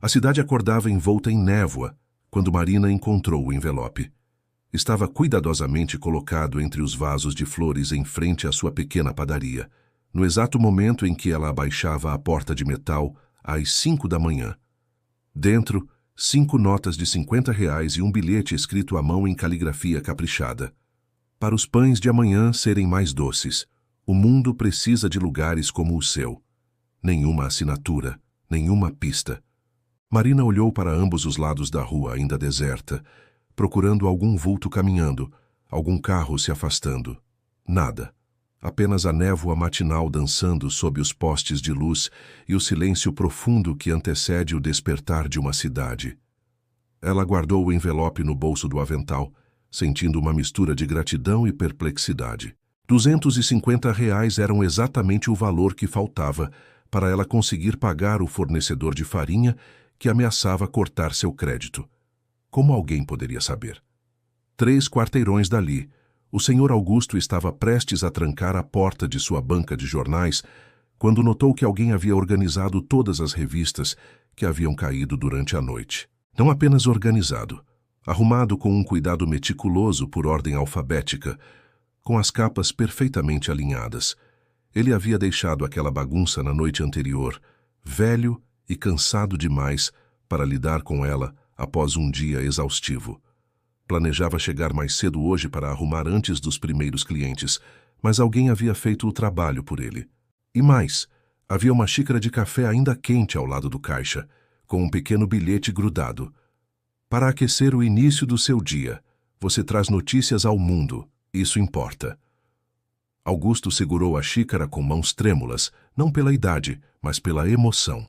A cidade acordava envolta em névoa quando Marina encontrou o envelope. Estava cuidadosamente colocado entre os vasos de flores em frente à sua pequena padaria, no exato momento em que ela abaixava a porta de metal às 5 da manhã. Dentro, 5 notas de R$ 50 e um bilhete escrito à mão em caligrafia caprichada. Para os pães de amanhã serem mais doces, o mundo precisa de lugares como o seu. Nenhuma assinatura, nenhuma pista. Marina olhou para ambos os lados da rua ainda deserta, procurando algum vulto caminhando, algum carro se afastando. Nada. Apenas a névoa matinal dançando sob os postes de luz e o silêncio profundo que antecede o despertar de uma cidade. Ela guardou o envelope no bolso do avental, sentindo uma mistura de gratidão e perplexidade. R$ 250 eram exatamente o valor que faltava para ela conseguir pagar o fornecedor de farinha que ameaçava cortar seu crédito. Como alguém poderia saber? 3 quarteirões dali, o senhor Augusto estava prestes a trancar a porta de sua banca de jornais quando notou que alguém havia organizado todas as revistas que haviam caído durante a noite. Não apenas organizado, arrumado com um cuidado meticuloso por ordem alfabética, com as capas perfeitamente alinhadas. Ele havia deixado aquela bagunça na noite anterior, velho e cansado demais para lidar com ela após um dia exaustivo. Planejava chegar mais cedo hoje para arrumar antes dos primeiros clientes, mas alguém havia feito o trabalho por ele. E mais, havia uma xícara de café ainda quente ao lado do caixa, com um pequeno bilhete grudado. Para aquecer o início do seu dia, você traz notícias ao mundo, isso importa. Augusto segurou a xícara com mãos trêmulas, não pela idade, mas pela emoção.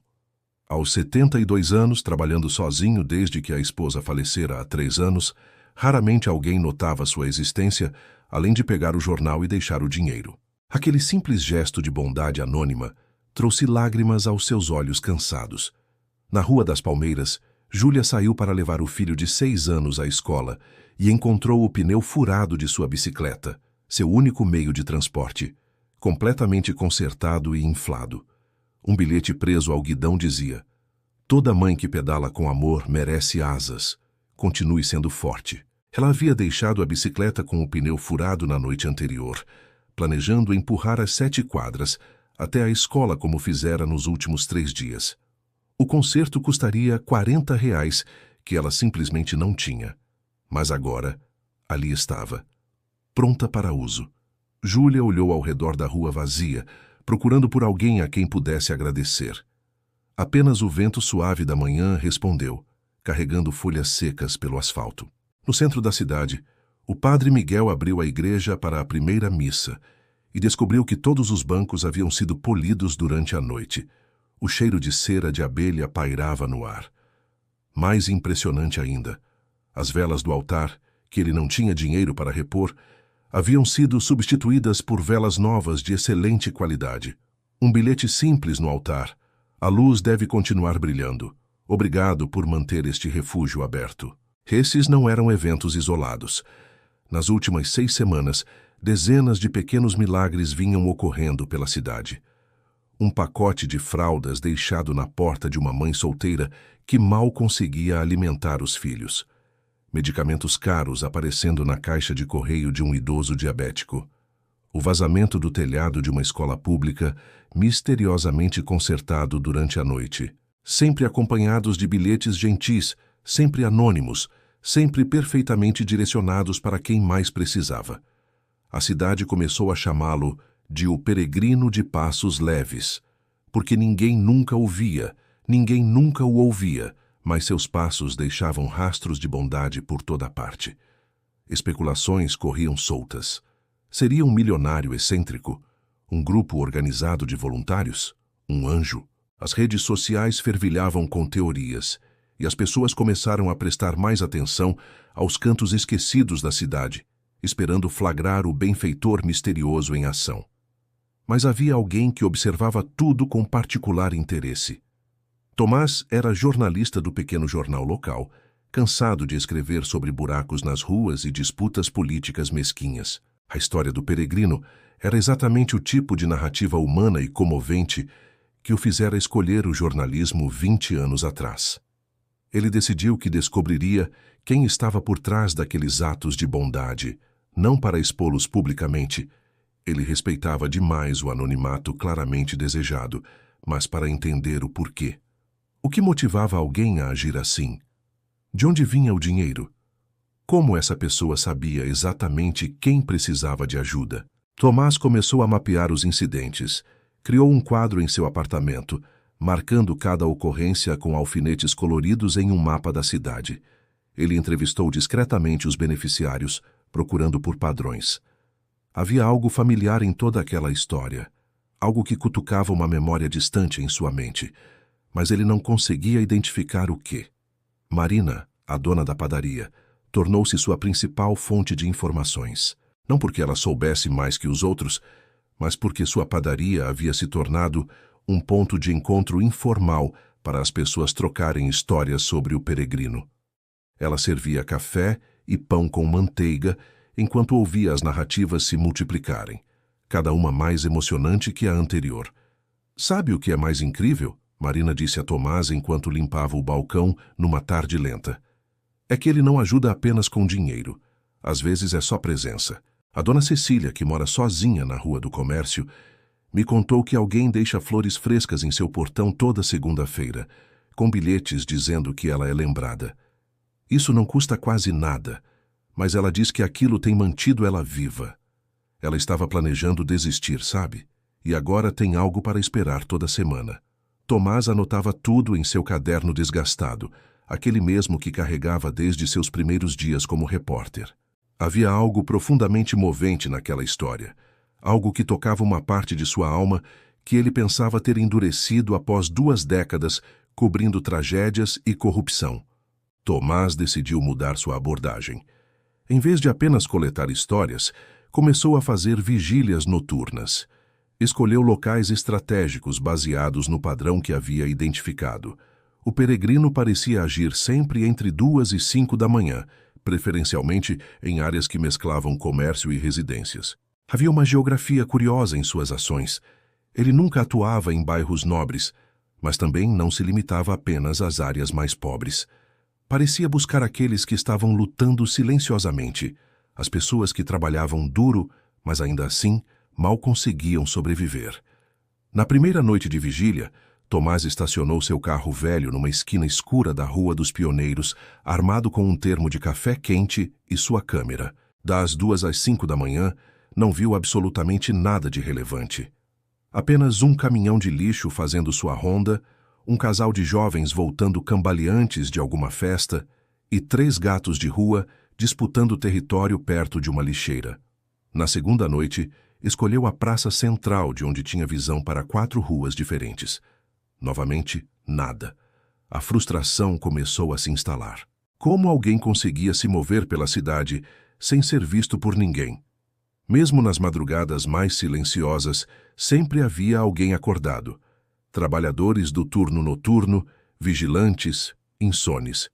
Aos 72 anos, trabalhando sozinho desde que a esposa falecera há 3 anos, raramente alguém notava sua existência, além de pegar o jornal e deixar o dinheiro. Aquele simples gesto de bondade anônima trouxe lágrimas aos seus olhos cansados. Na Rua das Palmeiras, Júlia saiu para levar o filho de 6 anos à escola e encontrou o pneu furado de sua bicicleta, seu único meio de transporte, completamente consertado e inflado. Um bilhete preso ao guidão dizia: "Toda mãe que pedala com amor merece asas. Continue sendo forte." Ela havia deixado a bicicleta com o pneu furado na noite anterior, planejando empurrar as 7 quadras até a escola como fizera nos últimos 3 dias. O conserto custaria R$ 40, que ela simplesmente não tinha. Mas agora, ali estava, pronta para uso. Júlia olhou ao redor da rua vazia, procurando por alguém a quem pudesse agradecer. Apenas o vento suave da manhã respondeu, carregando folhas secas pelo asfalto. No centro da cidade, o padre Miguel abriu a igreja para a primeira missa e descobriu que todos os bancos haviam sido polidos durante a noite. O cheiro de cera de abelha pairava no ar. Mais impressionante ainda, as velas do altar, que ele não tinha dinheiro para repor, haviam sido substituídas por velas novas de excelente qualidade. Um bilhete simples no altar: "A luz deve continuar brilhando. Obrigado por manter este refúgio aberto." Esses não eram eventos isolados. Nas últimas 6 semanas, dezenas de pequenos milagres vinham ocorrendo pela cidade. Um pacote de fraldas deixado na porta de uma mãe solteira que mal conseguia alimentar os filhos. Medicamentos caros aparecendo na caixa de correio de um idoso diabético. O vazamento do telhado de uma escola pública misteriosamente consertado durante a noite. Sempre acompanhados de bilhetes gentis, sempre anônimos, sempre perfeitamente direcionados para quem mais precisava. A cidade começou a chamá-lo de o peregrino de passos leves, porque ninguém nunca o via, ninguém nunca o ouvia, mas seus passos deixavam rastros de bondade por toda parte. Especulações corriam soltas. Seria um milionário excêntrico? Um grupo organizado de voluntários? Um anjo? As redes sociais fervilhavam com teorias, e as pessoas começaram a prestar mais atenção aos cantos esquecidos da cidade, esperando flagrar o benfeitor misterioso em ação. Mas havia alguém que observava tudo com particular interesse. Tomás era jornalista do pequeno jornal local, cansado de escrever sobre buracos nas ruas e disputas políticas mesquinhas. A história do peregrino era exatamente o tipo de narrativa humana e comovente que o fizera escolher o jornalismo 20 anos atrás. Ele decidiu que descobriria quem estava por trás daqueles atos de bondade, não para expô-los publicamente. Ele respeitava demais o anonimato claramente desejado, mas para entender o porquê. O que motivava alguém a agir assim? De onde vinha o dinheiro? Como essa pessoa sabia exatamente quem precisava de ajuda? Tomás começou a mapear os incidentes. Criou um quadro em seu apartamento, marcando cada ocorrência com alfinetes coloridos em um mapa da cidade. Ele entrevistou discretamente os beneficiários, procurando por padrões. Havia algo familiar em toda aquela história, algo que cutucava uma memória distante em sua mente, mas ele não conseguia identificar o quê. Marina, a dona da padaria, tornou-se sua principal fonte de informações. Não porque ela soubesse mais que os outros, mas porque sua padaria havia se tornado um ponto de encontro informal para as pessoas trocarem histórias sobre o peregrino. Ela servia café e pão com manteiga enquanto ouvia as narrativas se multiplicarem, cada uma mais emocionante que a anterior. "Sabe o que é mais incrível?" Marina disse a Tomás enquanto limpava o balcão numa tarde lenta. "É que ele não ajuda apenas com dinheiro. Às vezes é só presença. A dona Cecília, que mora sozinha na Rua do Comércio, me contou que alguém deixa flores frescas em seu portão toda segunda-feira, com bilhetes dizendo que ela é lembrada. Isso não custa quase nada, mas ela diz que aquilo tem mantido ela viva. Ela estava planejando desistir, sabe? E agora tem algo para esperar toda semana." Tomás anotava tudo em seu caderno desgastado, aquele mesmo que carregava desde seus primeiros dias como repórter. Havia algo profundamente movente naquela história, algo que tocava uma parte de sua alma que ele pensava ter endurecido após 2 décadas cobrindo tragédias e corrupção. Tomás decidiu mudar sua abordagem. Em vez de apenas coletar histórias, começou a fazer vigílias noturnas. Escolheu locais estratégicos baseados no padrão que havia identificado. O peregrino parecia agir sempre entre 2 e 5 da manhã, preferencialmente em áreas que mesclavam comércio e residências. Havia uma geografia curiosa em suas ações. Ele nunca atuava em bairros nobres, mas também não se limitava apenas às áreas mais pobres. Parecia buscar aqueles que estavam lutando silenciosamente, as pessoas que trabalhavam duro, mas ainda assim mal conseguiam sobreviver. Na primeira noite de vigília, Tomás estacionou seu carro velho numa esquina escura da Rua dos Pioneiros, armado com um termo de café quente e sua câmera. Das 2 às 5 da manhã, não viu absolutamente nada de relevante. Apenas um caminhão de lixo fazendo sua ronda, um casal de jovens voltando cambaleantes de alguma festa e 3 gatos de rua disputando território perto de uma lixeira. Na segunda noite, escolheu a praça central, de onde tinha visão para 4 ruas diferentes. Novamente, nada. A frustração começou a se instalar. Como alguém conseguia se mover pela cidade sem ser visto por ninguém? Mesmo nas madrugadas mais silenciosas, sempre havia alguém acordado. Trabalhadores do turno noturno, vigilantes, insones.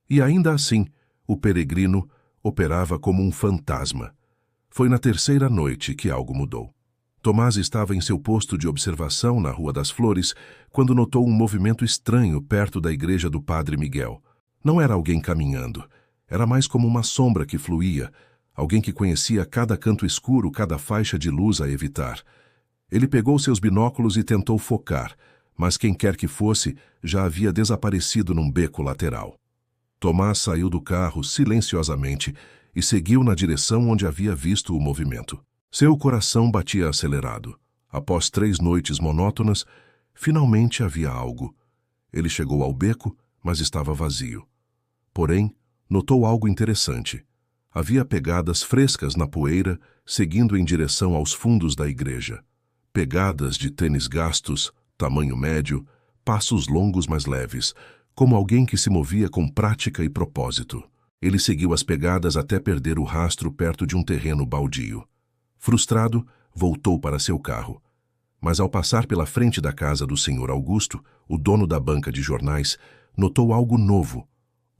E ainda assim, o peregrino operava como um fantasma. Foi na terceira noite que algo mudou. Tomás estava em seu posto de observação na Rua das Flores quando notou um movimento estranho perto da igreja do Padre Miguel. Não era alguém caminhando. Era mais como uma sombra que fluía, alguém que conhecia cada canto escuro, cada faixa de luz a evitar. Ele pegou seus binóculos e tentou focar, mas quem quer que fosse já havia desaparecido num beco lateral. Tomás saiu do carro silenciosamente e seguiu na direção onde havia visto o movimento. Seu coração batia acelerado. Após 3 noites monótonas, finalmente havia algo. Ele chegou ao beco, mas estava vazio. Porém, notou algo interessante. Havia pegadas frescas na poeira, seguindo em direção aos fundos da igreja. Pegadas de tênis gastos, tamanho médio, passos longos mas leves, como alguém que se movia com prática e propósito. Ele seguiu as pegadas até perder o rastro perto de um terreno baldio. Frustrado, voltou para seu carro. Mas ao passar pela frente da casa do Sr. Augusto, o dono da banca de jornais, notou algo novo.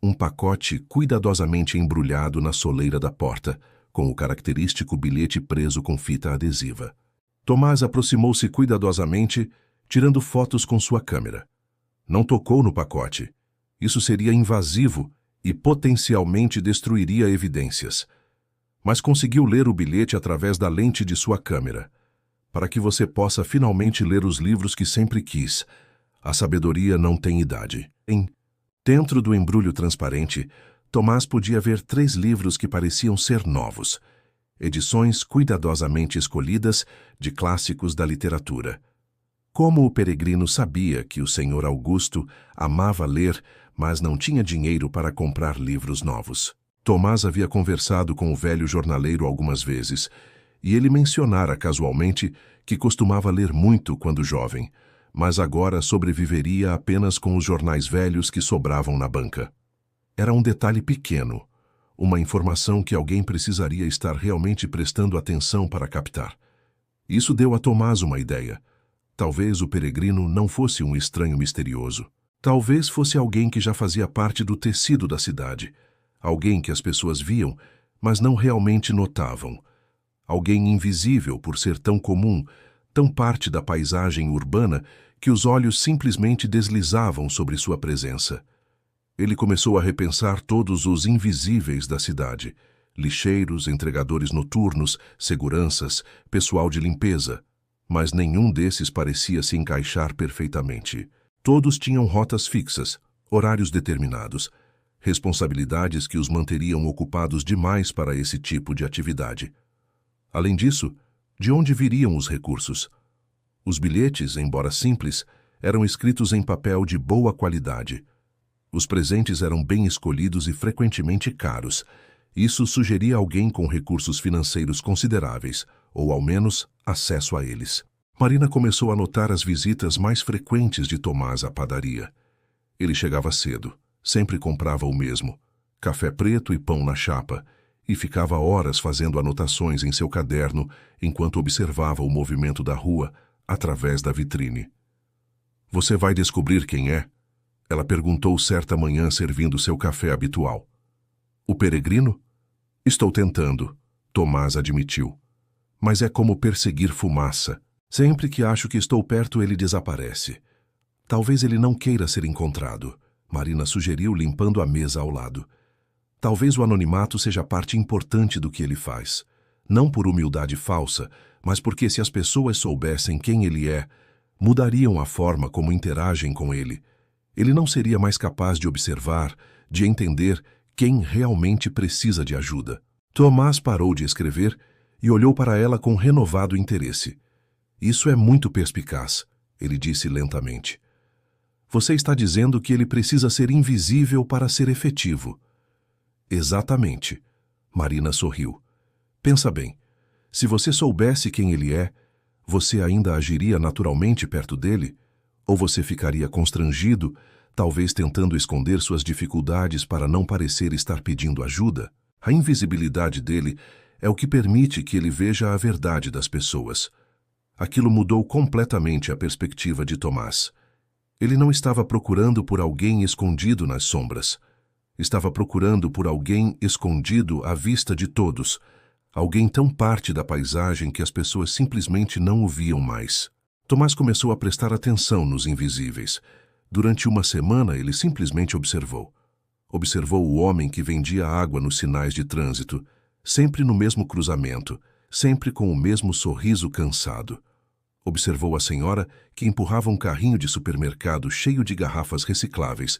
Um pacote cuidadosamente embrulhado na soleira da porta, com o característico bilhete preso com fita adesiva. Tomás aproximou-se cuidadosamente tirando fotos com sua câmera. Não tocou no pacote. Isso seria invasivo e potencialmente destruiria evidências. Mas conseguiu ler o bilhete através da lente de sua câmera, para que você possa finalmente ler os livros que sempre quis. A sabedoria não tem idade. Dentro do embrulho transparente, Tomás podia ver 3 livros que pareciam ser novos, edições cuidadosamente escolhidas de clássicos da literatura. Como o peregrino sabia que o senhor Augusto amava ler, mas não tinha dinheiro para comprar livros novos. Tomás havia conversado com o velho jornaleiro algumas vezes, e ele mencionara casualmente que costumava ler muito quando jovem, mas agora sobreviveria apenas com os jornais velhos que sobravam na banca. Era um detalhe pequeno, uma informação que alguém precisaria estar realmente prestando atenção para captar. Isso deu a Tomás uma ideia. Talvez o peregrino não fosse um estranho misterioso. Talvez fosse alguém que já fazia parte do tecido da cidade, alguém que as pessoas viam, mas não realmente notavam. Alguém invisível por ser tão comum, tão parte da paisagem urbana, que os olhos simplesmente deslizavam sobre sua presença. Ele começou a repensar todos os invisíveis da cidade: lixeiros, entregadores noturnos, seguranças, pessoal de limpeza. Mas nenhum desses parecia se encaixar perfeitamente. Todos tinham rotas fixas, horários determinados, responsabilidades que os manteriam ocupados demais para esse tipo de atividade. Além disso, de onde viriam os recursos? Os bilhetes, embora simples, eram escritos em papel de boa qualidade. Os presentes eram bem escolhidos e frequentemente caros. Isso sugeria alguém com recursos financeiros consideráveis, ou ao menos acesso a eles. Marina começou a notar as visitas mais frequentes de Tomás à padaria. Ele chegava cedo, sempre comprava o mesmo, café preto e pão na chapa, e ficava horas fazendo anotações em seu caderno enquanto observava o movimento da rua através da vitrine. "Você vai descobrir quem é?" Ela perguntou certa manhã servindo seu café habitual. "O peregrino?" "Estou tentando", Tomás admitiu. "Mas é como perseguir fumaça. Sempre que acho que estou perto, ele desaparece." "Talvez ele não queira ser encontrado", Marina sugeriu, limpando a mesa ao lado. "Talvez o anonimato seja parte importante do que ele faz. Não por humildade falsa, mas porque se as pessoas soubessem quem ele é, mudariam a forma como interagem com ele. Ele não seria mais capaz de observar, de entender quem realmente precisa de ajuda." Tomás parou de escrever e olhou para ela com renovado interesse. "Isso é muito perspicaz", ele disse lentamente. "Você está dizendo que ele precisa ser invisível para ser efetivo." "Exatamente." Marina sorriu. "Pensa bem, se você soubesse quem ele é, você ainda agiria naturalmente perto dele? Ou você ficaria constrangido, talvez tentando esconder suas dificuldades para não parecer estar pedindo ajuda? A invisibilidade dele é o que permite que ele veja a verdade das pessoas." Aquilo mudou completamente a perspectiva de Tomás. Ele não estava procurando por alguém escondido nas sombras. Estava procurando por alguém escondido à vista de todos, alguém tão parte da paisagem que as pessoas simplesmente não o viam mais. Tomás começou a prestar atenção nos invisíveis. Durante uma semana, ele simplesmente observou. Observou o homem que vendia água nos sinais de trânsito, sempre no mesmo cruzamento, sempre com o mesmo sorriso cansado. Observou a senhora que empurrava um carrinho de supermercado cheio de garrafas recicláveis,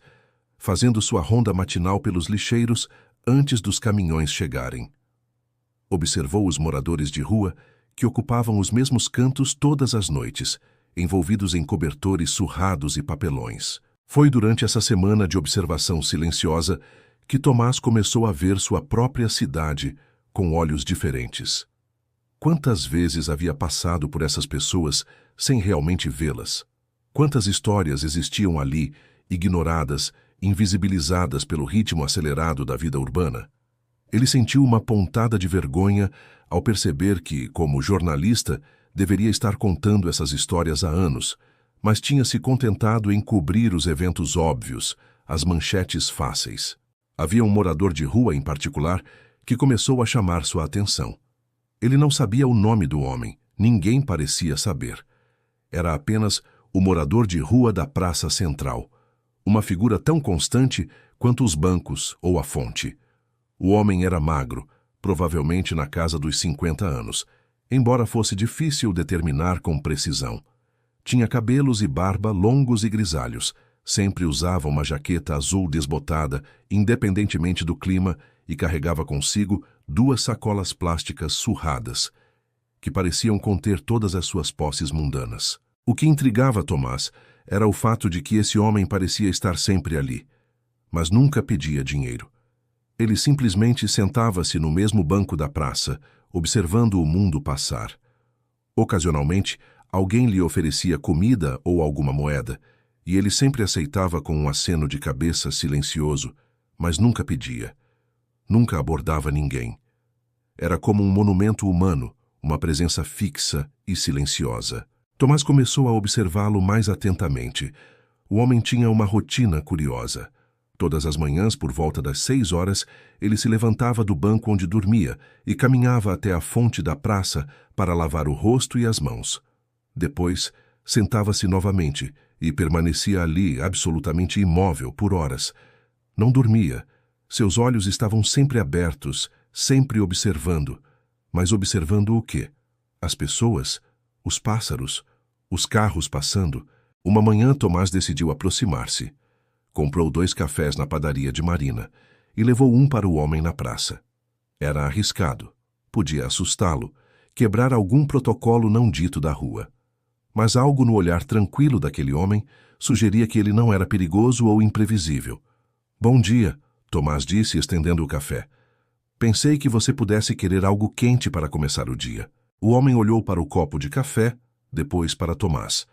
fazendo sua ronda matinal pelos lixeiros antes dos caminhões chegarem. Observou os moradores de rua que ocupavam os mesmos cantos todas as noites, envolvidos em cobertores surrados e papelões. Foi durante essa semana de observação silenciosa que Tomás começou a ver sua própria cidade com olhos diferentes. Quantas vezes havia passado por essas pessoas sem realmente vê-las? Quantas histórias existiam ali, ignoradas, invisibilizadas pelo ritmo acelerado da vida urbana? Ele sentiu uma pontada de vergonha ao perceber que, como jornalista, deveria estar contando essas histórias há anos, mas tinha se contentado em cobrir os eventos óbvios, as manchetes fáceis. Havia um morador de rua, em particular, que começou a chamar sua atenção. Ele não sabia o nome do homem, ninguém parecia saber. Era apenas o morador de rua da praça central, uma figura tão constante quanto os bancos ou a fonte. O homem era magro, provavelmente na casa dos 50 anos, embora fosse difícil determinar com precisão. Tinha cabelos e barba longos e grisalhos, sempre usava uma jaqueta azul desbotada, independentemente do clima, e carregava consigo 2 sacolas plásticas surradas, que pareciam conter todas as suas posses mundanas. O que intrigava Tomás era o fato de que esse homem parecia estar sempre ali, mas nunca pedia dinheiro. Ele simplesmente sentava-se no mesmo banco da praça, observando o mundo passar. Ocasionalmente, alguém lhe oferecia comida ou alguma moeda, e ele sempre aceitava com um aceno de cabeça silencioso, mas nunca pedia. Nunca abordava ninguém. Era como um monumento humano, uma presença fixa e silenciosa. Tomás começou a observá-lo mais atentamente. O homem tinha uma rotina curiosa. Todas as manhãs, por volta das 6 horas, ele se levantava do banco onde dormia e caminhava até a fonte da praça para lavar o rosto e as mãos. Depois, sentava-se novamente e permanecia ali absolutamente imóvel por horas. Não dormia. Seus olhos estavam sempre abertos, sempre observando. Mas observando o quê? As pessoas? Os pássaros? Os carros passando? Uma manhã, Tomás decidiu aproximar-se. Comprou 2 cafés na padaria de Marina e levou um para o homem na praça. Era arriscado. Podia assustá-lo, quebrar algum protocolo não dito da rua. Mas algo no olhar tranquilo daquele homem sugeria que ele não era perigoso ou imprevisível. "Bom dia", Tomás disse, estendendo o café. "Pensei que você pudesse querer algo quente para começar o dia." O homem olhou para o copo de café, depois para Tomás.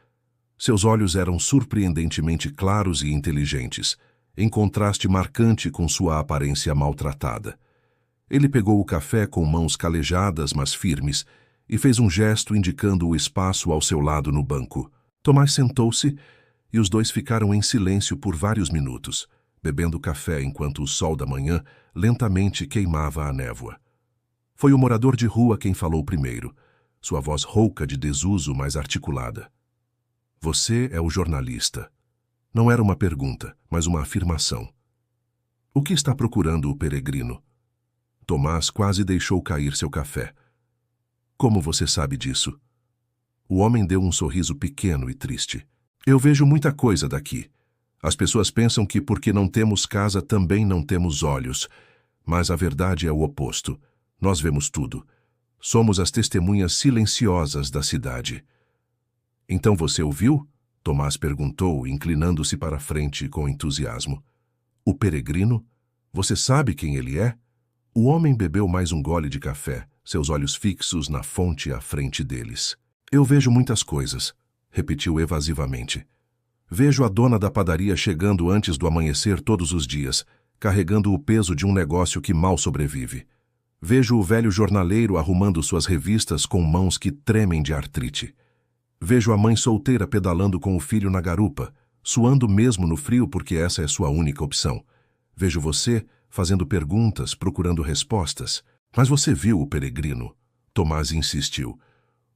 Seus olhos eram surpreendentemente claros e inteligentes, em contraste marcante com sua aparência maltratada. Ele pegou o café com mãos calejadas, mas firmes, e fez um gesto indicando o espaço ao seu lado no banco. Tomás sentou-se e os dois ficaram em silêncio por vários minutos, bebendo café enquanto o sol da manhã lentamente queimava a névoa. Foi o morador de rua quem falou primeiro, sua voz rouca de desuso, mas articulada. "Você é o jornalista." Não era uma pergunta, mas uma afirmação. "O que está procurando o peregrino?" Tomás quase deixou cair seu café. "Como você sabe disso?" O homem deu um sorriso pequeno e triste. "Eu vejo muita coisa daqui. As pessoas pensam que porque não temos casa também não temos olhos, mas a verdade é o oposto. Nós vemos tudo. Somos as testemunhas silenciosas da cidade." "Então você ouviu?" Tomás perguntou, inclinando-se para a frente com entusiasmo. "O peregrino? Você sabe quem ele é?" O homem bebeu mais um gole de café, seus olhos fixos na fonte à frente deles. "Eu vejo muitas coisas", repetiu evasivamente. "Vejo a dona da padaria chegando antes do amanhecer todos os dias, carregando o peso de um negócio que mal sobrevive. Vejo o velho jornaleiro arrumando suas revistas com mãos que tremem de artrite. Vejo a mãe solteira pedalando com o filho na garupa, suando mesmo no frio porque essa é sua única opção. Vejo você fazendo perguntas, procurando respostas. Mas você viu o peregrino?" Tomás insistiu.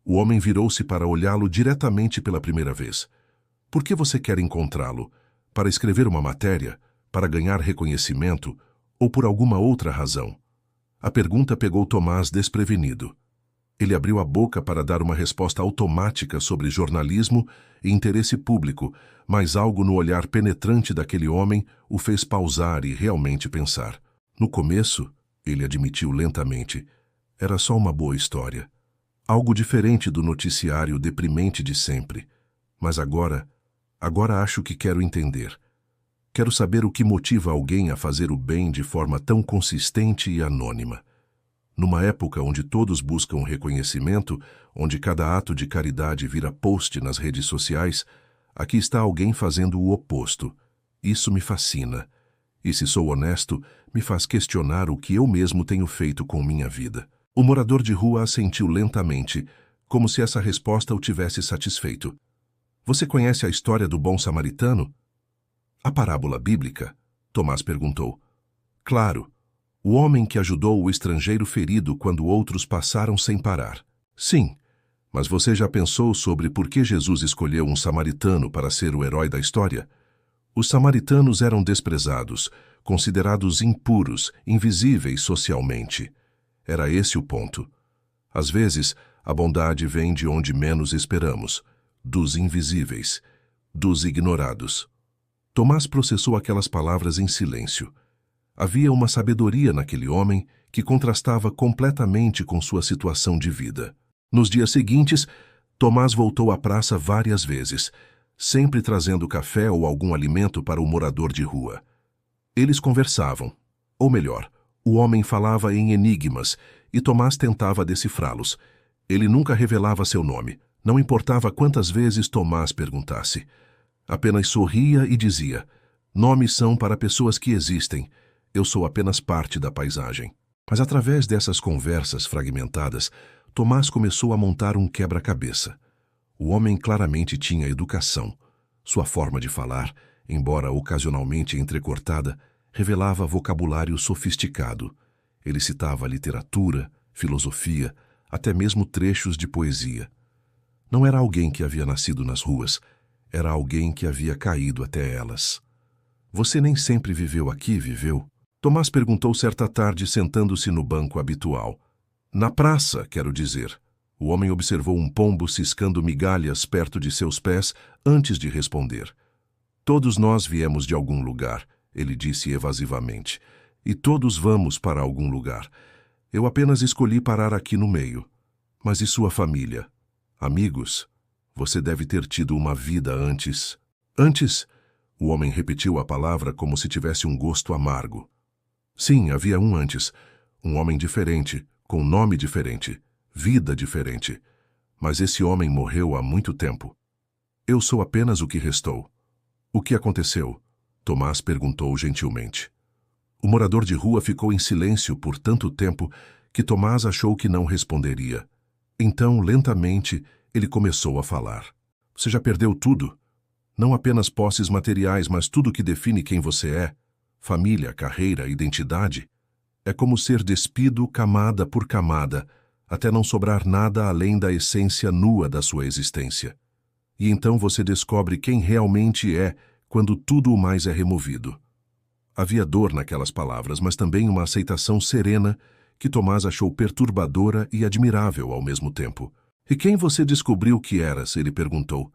O homem virou-se para olhá-lo diretamente pela primeira vez. "Por que você quer encontrá-lo? Para escrever uma matéria? Para ganhar reconhecimento? Ou por alguma outra razão?" A pergunta pegou Tomás desprevenido. Ele abriu a boca para dar uma resposta automática sobre jornalismo e interesse público, mas algo no olhar penetrante daquele homem o fez pausar e realmente pensar. No começo, ele admitiu lentamente, era só uma boa história. Algo diferente do noticiário deprimente de sempre. Mas agora acho que quero entender. Quero saber o que motiva alguém a fazer o bem de forma tão consistente e anônima. Numa época onde todos buscam reconhecimento, onde cada ato de caridade vira post nas redes sociais, aqui está alguém fazendo o oposto. Isso me fascina. E se sou honesto, me faz questionar o que eu mesmo tenho feito com minha vida. O morador de rua assentiu lentamente, como se essa resposta o tivesse satisfeito. "Você conhece a história do bom samaritano?" "A parábola bíblica?" Tomás perguntou. "Claro. O homem que ajudou o estrangeiro ferido quando outros passaram sem parar." "Sim. Mas você já pensou sobre por que Jesus escolheu um samaritano para ser o herói da história? Os samaritanos eram desprezados, considerados impuros, invisíveis socialmente. Era esse o ponto. Às vezes, a bondade vem de onde menos esperamos, dos invisíveis, dos ignorados. Tomás processou aquelas palavras em silêncio. Havia uma sabedoria naquele homem que contrastava completamente com sua situação de vida. Nos dias seguintes, Tomás voltou à praça várias vezes, sempre trazendo café ou algum alimento para o morador de rua. Eles conversavam, ou melhor, o homem falava em enigmas e Tomás tentava decifrá-los. Ele nunca revelava seu nome, não importava quantas vezes Tomás perguntasse. Apenas sorria e dizia: nomes são para pessoas que existem, eu sou apenas parte da paisagem. Mas através dessas conversas fragmentadas, Tomás começou a montar um quebra-cabeça. O homem claramente tinha educação. Sua forma de falar, embora ocasionalmente entrecortada, revelava vocabulário sofisticado. Ele citava literatura, filosofia, até mesmo trechos de poesia. Não era alguém que havia nascido nas ruas, era alguém que havia caído até elas. Você nem sempre viveu aqui, viveu? Tomás perguntou certa tarde, sentando-se no banco habitual. Na praça, quero dizer. O homem observou um pombo ciscando migalhas perto de seus pés antes de responder. Todos nós viemos de algum lugar, ele disse evasivamente. E todos vamos para algum lugar. Eu apenas escolhi parar aqui no meio. Mas e sua família? Amigos? Você deve ter tido uma vida antes. Antes? O homem repetiu a palavra como se tivesse um gosto amargo. Sim, havia um antes. Um homem diferente, com nome diferente, vida diferente. Mas esse homem morreu há muito tempo. Eu sou apenas o que restou. O que aconteceu? Tomás perguntou gentilmente. O morador de rua ficou em silêncio por tanto tempo que Tomás achou que não responderia. Então, lentamente, ele começou a falar. Você já perdeu tudo? Não apenas posses materiais, mas tudo que define quem você é. Família, carreira, identidade. É como ser despido camada por camada, até não sobrar nada além da essência nua da sua existência. E então você descobre quem realmente é quando tudo o mais é removido. Havia dor naquelas palavras, mas também uma aceitação serena que Tomás achou perturbadora e admirável ao mesmo tempo. E quem você descobriu que eras? Ele perguntou.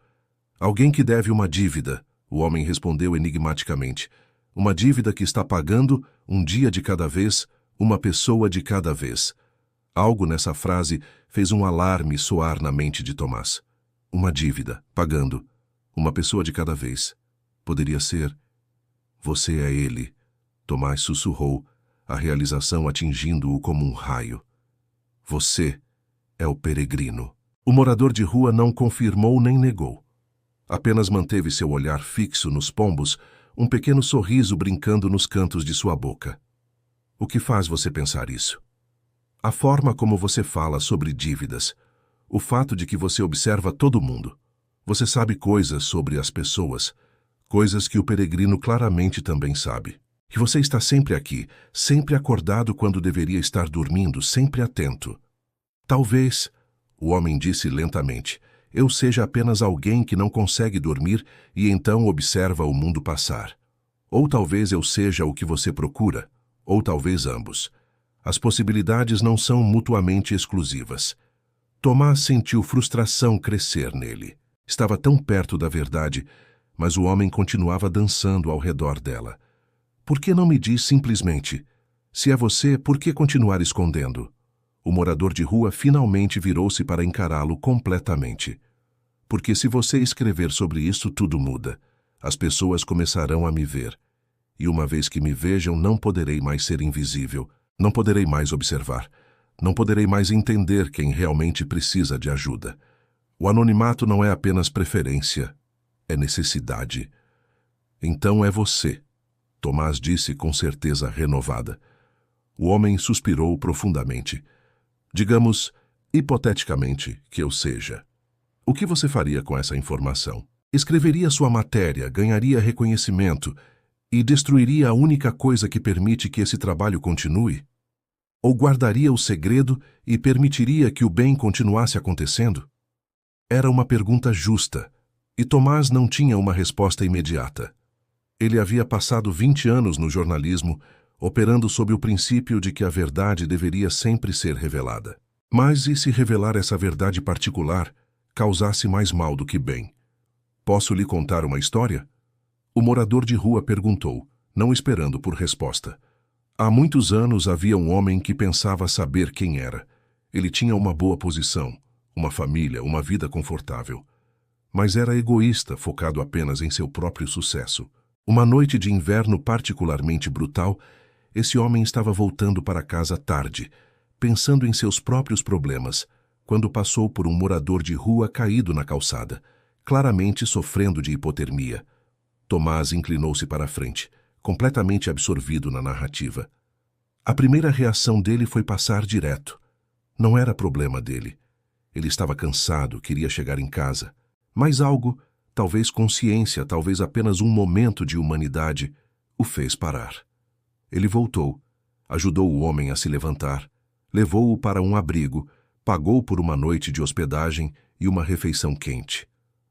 Alguém que deve uma dívida, o homem respondeu enigmaticamente. Uma dívida que está pagando, um dia de cada vez, uma pessoa de cada vez. Algo nessa frase fez um alarme soar na mente de Tomás. Uma dívida, pagando, uma pessoa de cada vez. Poderia ser... Você é ele, Tomás sussurrou, a realização atingindo-o como um raio. Você é o peregrino. O morador de rua não confirmou nem negou. Apenas manteve seu olhar fixo nos pombos, um pequeno sorriso brincando nos cantos de sua boca. O que faz você pensar isso? A forma como você fala sobre dívidas, o fato de que você observa todo mundo. Você sabe coisas sobre as pessoas, coisas que o peregrino claramente também sabe. Que você está sempre aqui, sempre acordado quando deveria estar dormindo, sempre atento. Talvez, o homem disse lentamente, eu seja apenas alguém que não consegue dormir e então observa o mundo passar. Ou talvez eu seja o que você procura, ou talvez ambos. As possibilidades não são mutuamente exclusivas. Tomás sentiu frustração crescer nele. Estava tão perto da verdade, mas o homem continuava dançando ao redor dela. Por que não me diz simplesmente? Se é você, por que continuar escondendo? O morador de rua finalmente virou-se para encará-lo completamente. Porque se você escrever sobre isso, tudo muda. As pessoas começarão a me ver. E uma vez que me vejam, não poderei mais ser invisível. Não poderei mais observar. Não poderei mais entender quem realmente precisa de ajuda. O anonimato não é apenas preferência, é necessidade. Então é você, Tomás disse com certeza renovada. O homem suspirou profundamente. Digamos, hipoteticamente, que eu seja. O que você faria com essa informação? Escreveria sua matéria, ganharia reconhecimento e destruiria a única coisa que permite que esse trabalho continue? Ou guardaria o segredo e permitiria que o bem continuasse acontecendo? Era uma pergunta justa, e Tomás não tinha uma resposta imediata. Ele havia passado 20 anos no jornalismo, operando sob o princípio de que a verdade deveria sempre ser revelada. Mas e se revelar essa verdade particular causasse mais mal do que bem? Posso lhe contar uma história? O morador de rua perguntou, não esperando por resposta. Há muitos anos havia um homem que pensava saber quem era. Ele tinha uma boa posição, uma família, uma vida confortável. Mas era egoísta, focado apenas em seu próprio sucesso. Uma noite de inverno particularmente brutal, esse homem estava voltando para casa tarde, pensando em seus próprios problemas, quando passou por um morador de rua caído na calçada, claramente sofrendo de hipotermia. Tomás inclinou-se para a frente, completamente absorvido na narrativa. A primeira reação dele foi passar direto. Não era problema dele. Ele estava cansado, queria chegar em casa. Mas algo, talvez consciência, talvez apenas um momento de humanidade, o fez parar. Ele voltou, ajudou o homem a se levantar, levou-o para um abrigo, pagou por uma noite de hospedagem e uma refeição quente.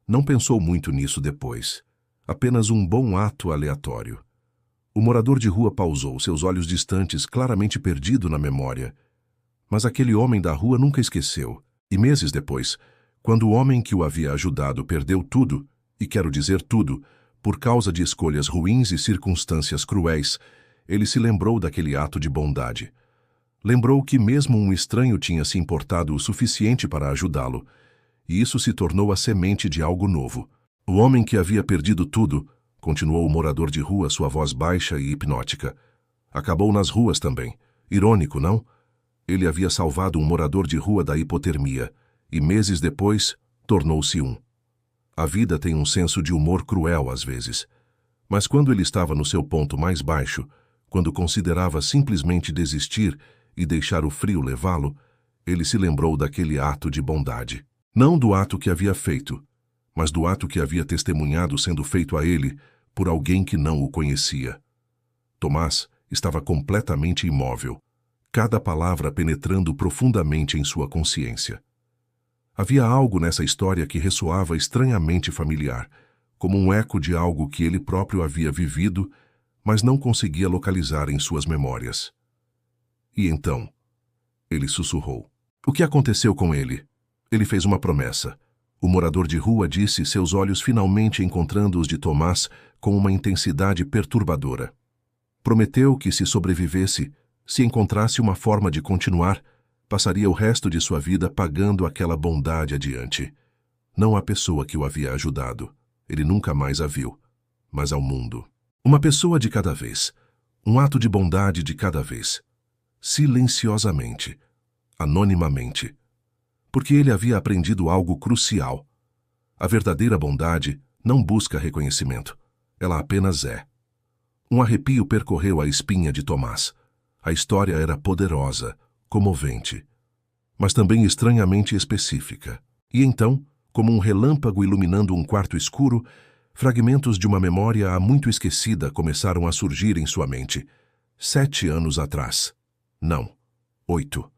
Não pensou muito nisso depois. Apenas um bom ato aleatório. O morador de rua pausou, seus olhos distantes, claramente perdido na memória. Mas aquele homem da rua nunca esqueceu. E meses depois, quando o homem que o havia ajudado perdeu tudo, e quero dizer tudo, por causa de escolhas ruins e circunstâncias cruéis, ele se lembrou daquele ato de bondade. Lembrou que mesmo um estranho tinha se importado o suficiente para ajudá-lo, e isso se tornou a semente de algo novo. O homem que havia perdido tudo, continuou o morador de rua, sua voz baixa e hipnótica, acabou nas ruas também. Irônico, não? Ele havia salvado um morador de rua da hipotermia, e meses depois, tornou-se um. A vida tem um senso de humor cruel às vezes. Mas quando ele estava no seu ponto mais baixo, quando considerava simplesmente desistir e deixar o frio levá-lo, ele se lembrou daquele ato de bondade. Não do ato que havia feito, mas do ato que havia testemunhado sendo feito a ele por alguém que não o conhecia. Tomás estava completamente imóvel, cada palavra penetrando profundamente em sua consciência. Havia algo nessa história que ressoava estranhamente familiar, como um eco de algo que ele próprio havia vivido, mas não conseguia localizar em suas memórias. E então, ele sussurrou. O que aconteceu com ele? Ele fez uma promessa. O morador de rua disse, seus olhos finalmente encontrando os de Tomás com uma intensidade perturbadora. Prometeu que, se sobrevivesse, se encontrasse uma forma de continuar, passaria o resto de sua vida pagando aquela bondade adiante. Não à pessoa que o havia ajudado. Ele nunca mais a viu, mas ao mundo. Uma pessoa de cada vez. Um ato de bondade de cada vez. Silenciosamente. Anonimamente. Porque ele havia aprendido algo crucial. A verdadeira bondade não busca reconhecimento. Ela apenas é. Um arrepio percorreu a espinha de Tomás. A história era poderosa, comovente, mas também estranhamente específica. E então, como um relâmpago iluminando um quarto escuro, fragmentos de uma memória há muito esquecida começaram a surgir em sua mente. 7 anos atrás. Não, 8.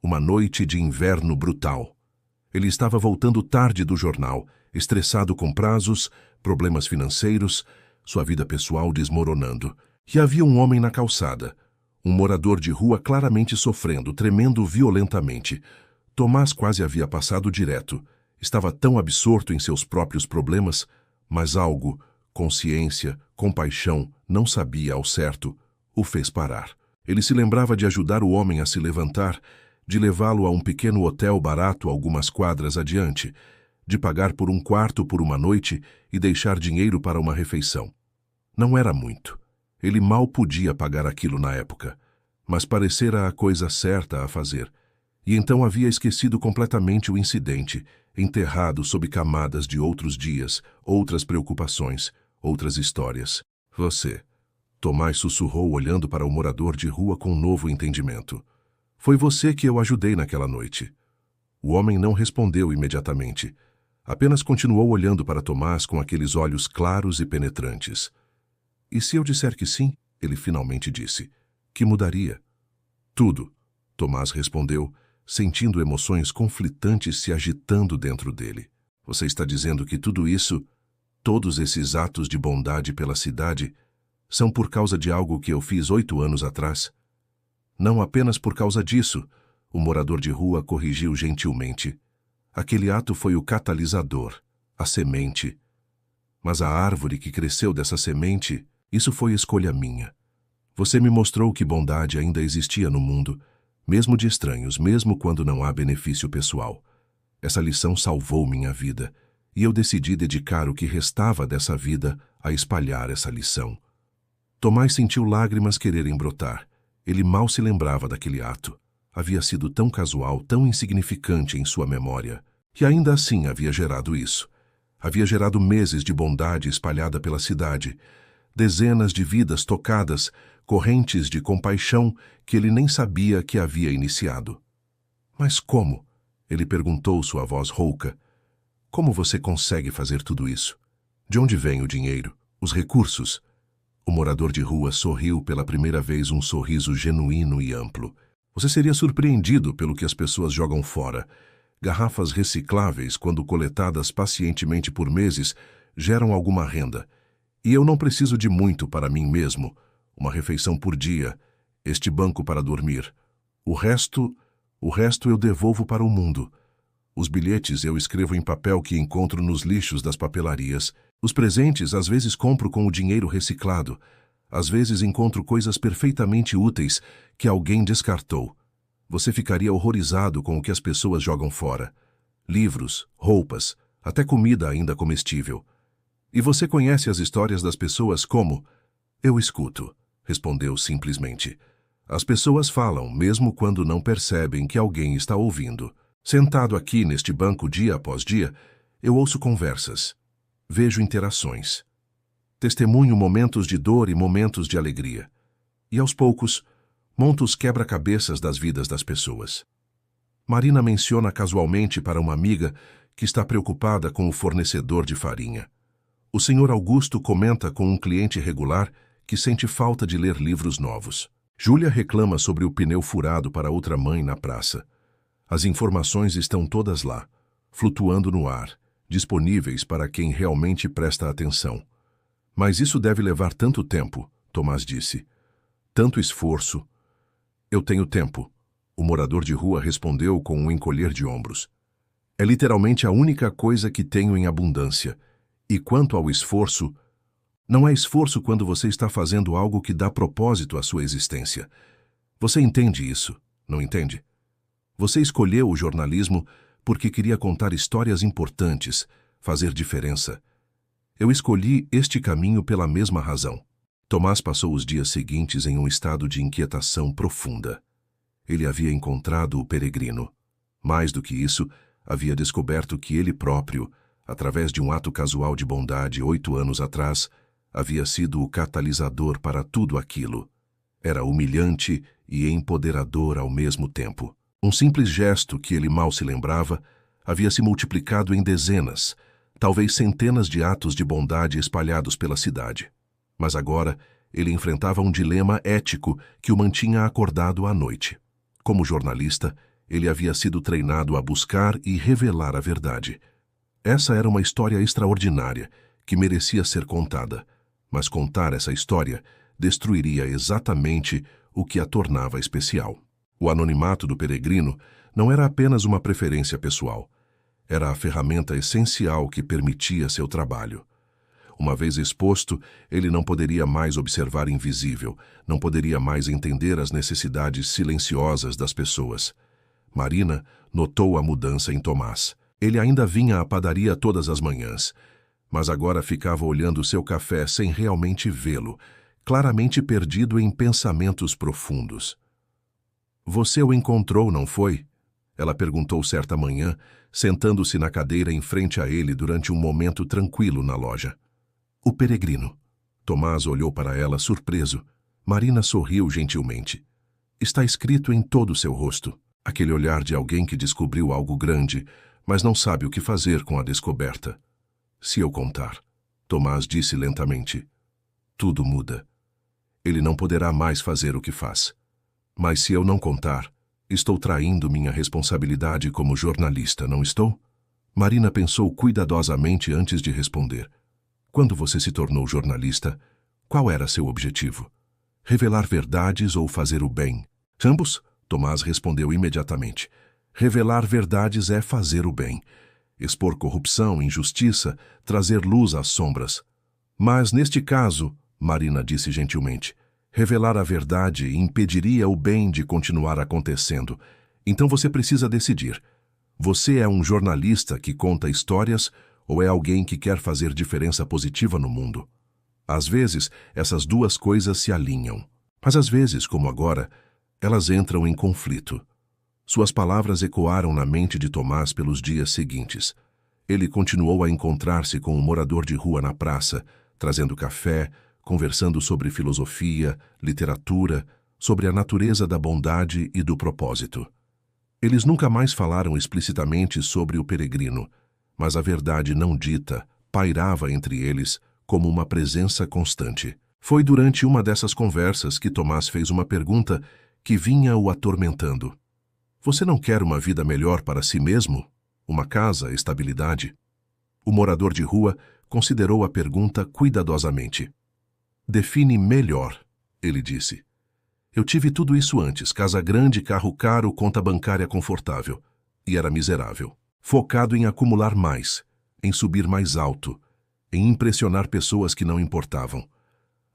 Uma noite de inverno brutal. Ele estava voltando tarde do jornal, estressado com prazos, problemas financeiros, sua vida pessoal desmoronando. E havia um homem na calçada, um morador de rua claramente sofrendo, tremendo violentamente. Tomás quase havia passado direto. Estava tão absorto em seus próprios problemas, mas algo, consciência, compaixão, não sabia ao certo, o fez parar. Ele se lembrava de ajudar o homem a se levantar, de levá-lo a um pequeno hotel barato algumas quadras adiante, de pagar por um quarto por uma noite e deixar dinheiro para uma refeição. Não era muito. Ele mal podia pagar aquilo na época, mas parecera a coisa certa a fazer. E então havia esquecido completamente o incidente, enterrado sob camadas de outros dias, outras preocupações, outras histórias. Você, Tomás sussurrou olhando para o morador de rua com um novo entendimento. Foi você que eu ajudei naquela noite. O homem não respondeu imediatamente. Apenas continuou olhando para Tomás com aqueles olhos claros e penetrantes. E se eu disser que sim, ele finalmente disse, que mudaria? Tudo, Tomás respondeu, sentindo emoções conflitantes se agitando dentro dele. Você está dizendo que tudo isso, todos esses atos de bondade pela cidade, são por causa de algo que eu fiz 8 anos atrás? Não apenas por causa disso, o morador de rua corrigiu gentilmente. Aquele ato foi o catalisador, a semente. Mas a árvore que cresceu dessa semente, isso foi escolha minha. Você me mostrou que bondade ainda existia no mundo, mesmo de estranhos, mesmo quando não há benefício pessoal. Essa lição salvou minha vida, e eu decidi dedicar o que restava dessa vida a espalhar essa lição. Tomás sentiu lágrimas quererem brotar. Ele mal se lembrava daquele ato. Havia sido tão casual, tão insignificante em sua memória, e ainda assim havia gerado isso. Havia gerado meses de bondade espalhada pela cidade, dezenas de vidas tocadas, correntes de compaixão que ele nem sabia que havia iniciado. Mas como? Ele perguntou sua voz rouca. Como você consegue fazer tudo isso? De onde vem o dinheiro, os recursos? O morador de rua sorriu pela primeira vez um sorriso genuíno e amplo. Você seria surpreendido pelo que as pessoas jogam fora. Garrafas recicláveis, quando coletadas pacientemente por meses, geram alguma renda. E eu não preciso de muito para mim mesmo. Uma refeição por dia, este banco para dormir. O resto eu devolvo para o mundo. Os bilhetes eu escrevo em papel que encontro nos lixos das papelarias. Os presentes às vezes compro com o dinheiro reciclado. Às vezes encontro coisas perfeitamente úteis que alguém descartou. Você ficaria horrorizado com o que as pessoas jogam fora. Livros, roupas, até comida ainda comestível. E você conhece as histórias das pessoas como? Eu escuto, respondeu simplesmente. As pessoas falam, mesmo quando não percebem que alguém está ouvindo. Sentado aqui neste banco dia após dia, eu ouço conversas. Vejo interações. Testemunho momentos de dor e momentos de alegria. E aos poucos, monto os quebra-cabeças das vidas das pessoas. Marina menciona casualmente para uma amiga que está preocupada com o fornecedor de farinha. O Sr. Augusto comenta com um cliente regular que sente falta de ler livros novos. Júlia reclama sobre o pneu furado para outra mãe na praça. As informações estão todas lá, flutuando no ar, disponíveis para quem realmente presta atenção. Mas isso deve levar tanto tempo, Tomás disse. Tanto esforço. Eu tenho tempo, o morador de rua respondeu com um encolher de ombros. É literalmente a única coisa que tenho em abundância. E quanto ao esforço, não é esforço quando você está fazendo algo que dá propósito à sua existência. Você entende isso, não entende? Você escolheu o jornalismo porque queria contar histórias importantes, fazer diferença. Eu escolhi este caminho pela mesma razão. Tomás passou os dias seguintes em um estado de inquietação profunda. Ele havia encontrado o peregrino. Mais do que isso, havia descoberto que ele próprio, através de um ato casual de bondade 8 anos atrás, havia sido o catalisador para tudo aquilo. Era humilhante e empoderador ao mesmo tempo. Um simples gesto que ele mal se lembrava havia se multiplicado em dezenas, talvez centenas de atos de bondade espalhados pela cidade. Mas agora ele enfrentava um dilema ético que o mantinha acordado à noite. Como jornalista, ele havia sido treinado a buscar e revelar a verdade. Essa era uma história extraordinária que merecia ser contada, mas contar essa história destruiria exatamente o que a tornava especial. O anonimato do peregrino não era apenas uma preferência pessoal. Era a ferramenta essencial que permitia seu trabalho. Uma vez exposto, ele não poderia mais observar invisível, não poderia mais entender as necessidades silenciosas das pessoas. Marina notou a mudança em Tomás. Ele ainda vinha à padaria todas as manhãs, mas agora ficava olhando seu café sem realmente vê-lo, claramente perdido em pensamentos profundos. Você o encontrou, não foi? Ela perguntou certa manhã, sentando-se na cadeira em frente a ele durante um momento tranquilo na loja. O peregrino. Tomás olhou para ela surpreso. Marina sorriu gentilmente. Está escrito em todo o seu rosto. Aquele olhar de alguém que descobriu algo grande, mas não sabe o que fazer com a descoberta. Se eu contar, Tomás disse lentamente, tudo muda. Ele não poderá mais fazer o que faz. Mas se eu não contar, estou traindo minha responsabilidade como jornalista, não estou? Marina pensou cuidadosamente antes de responder. Quando você se tornou jornalista, qual era seu objetivo? Revelar verdades ou fazer o bem? Ambos, Tomás respondeu imediatamente. Revelar verdades é fazer o bem. Expor corrupção, injustiça, trazer luz às sombras. Mas, neste caso, Marina disse gentilmente, revelar a verdade impediria o bem de continuar acontecendo. Então você precisa decidir. Você é um jornalista que conta histórias ou é alguém que quer fazer diferença positiva no mundo? Às vezes, essas duas coisas se alinham. Mas às vezes, como agora, elas entram em conflito. Suas palavras ecoaram na mente de Tomás pelos dias seguintes. Ele continuou a encontrar-se com um morador de rua na praça, trazendo café, conversando sobre filosofia, literatura, sobre a natureza da bondade e do propósito. Eles nunca mais falaram explicitamente sobre o peregrino, mas a verdade não dita pairava entre eles como uma presença constante. Foi durante uma dessas conversas que Tomás fez uma pergunta que vinha o atormentando. Você não quer uma vida melhor para si mesmo? Uma casa, estabilidade? O morador de rua considerou a pergunta cuidadosamente. Define melhor, ele disse. Eu tive tudo isso antes, casa grande, carro caro, conta bancária confortável. E era miserável. Focado em acumular mais, em subir mais alto, em impressionar pessoas que não importavam.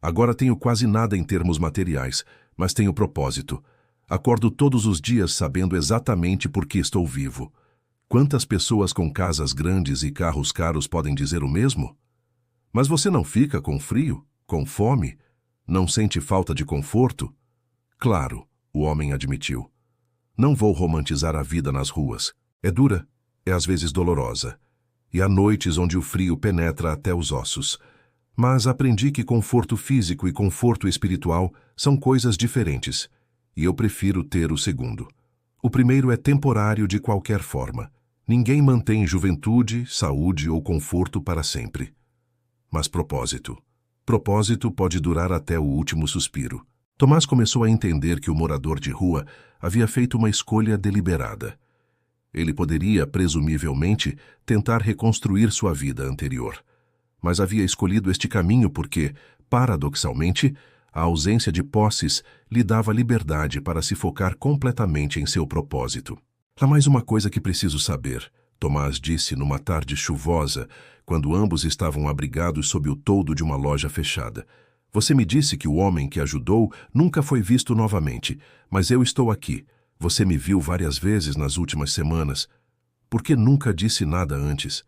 Agora tenho quase nada em termos materiais, mas tenho propósito. Acordo todos os dias sabendo exatamente por que estou vivo. Quantas pessoas com casas grandes e carros caros podem dizer o mesmo? Mas você não fica com frio, com fome? Não sente falta de conforto? Claro, o homem admitiu. Não vou romantizar a vida nas ruas. É dura, é às vezes dolorosa. E há noites onde o frio penetra até os ossos. Mas aprendi que conforto físico e conforto espiritual são coisas diferentes. E eu prefiro ter o segundo. O primeiro é temporário de qualquer forma. Ninguém mantém juventude, saúde ou conforto para sempre. Mas propósito. Propósito pode durar até o último suspiro. Tomás começou a entender que o morador de rua havia feito uma escolha deliberada. Ele poderia, presumivelmente, tentar reconstruir sua vida anterior. Mas havia escolhido este caminho porque, paradoxalmente, a ausência de posses lhe dava liberdade para se focar completamente em seu propósito. Há mais uma coisa que preciso saber, Tomás disse numa tarde chuvosa, quando ambos estavam abrigados sob o toldo de uma loja fechada. Você me disse que o homem que ajudou nunca foi visto novamente, mas eu estou aqui. Você me viu várias vezes nas últimas semanas. Por que nunca disse nada antes?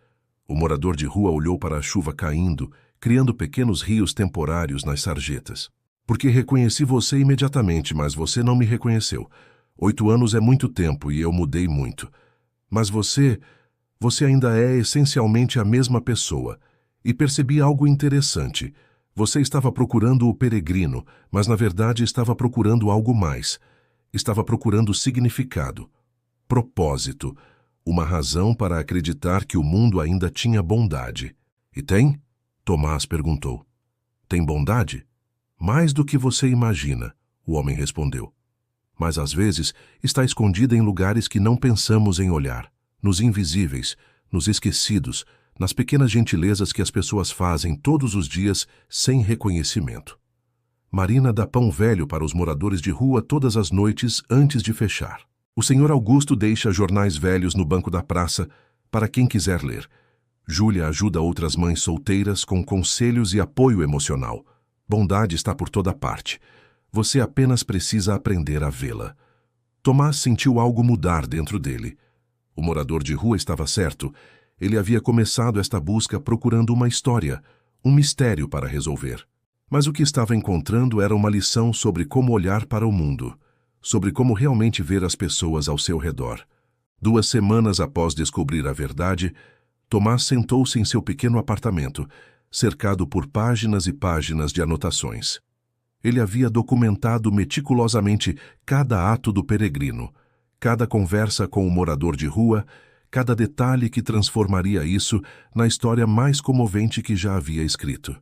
O morador de rua olhou para a chuva caindo, criando pequenos rios temporários nas sarjetas. Porque reconheci você imediatamente, mas você não me reconheceu. 8 anos é muito tempo e eu mudei muito. Mas você ainda é essencialmente a mesma pessoa. E percebi algo interessante. Você estava procurando o peregrino, mas na verdade estava procurando algo mais. Estava procurando significado, propósito, uma razão para acreditar que o mundo ainda tinha bondade. E tem? Tomás perguntou. Tem bondade? Mais do que você imagina, o homem respondeu. Mas às vezes está escondida em lugares que não pensamos em olhar, nos invisíveis, nos esquecidos, nas pequenas gentilezas que as pessoas fazem todos os dias sem reconhecimento. Marina dá pão velho para os moradores de rua todas as noites antes de fechar. O senhor Augusto deixa jornais velhos no banco da praça para quem quiser ler. Júlia ajuda outras mães solteiras com conselhos e apoio emocional. Bondade está por toda parte. Você apenas precisa aprender a vê-la. Tomás sentiu algo mudar dentro dele. O morador de rua estava certo. Ele havia começado esta busca procurando uma história, um mistério para resolver. Mas o que estava encontrando era uma lição sobre como olhar para o mundo, sobre como realmente ver as pessoas ao seu redor. 2 semanas após descobrir a verdade, Tomás sentou-se em seu pequeno apartamento, cercado por páginas e páginas de anotações. Ele havia documentado meticulosamente cada ato do peregrino, cada conversa com o morador de rua, cada detalhe que transformaria isso na história mais comovente que já havia escrito.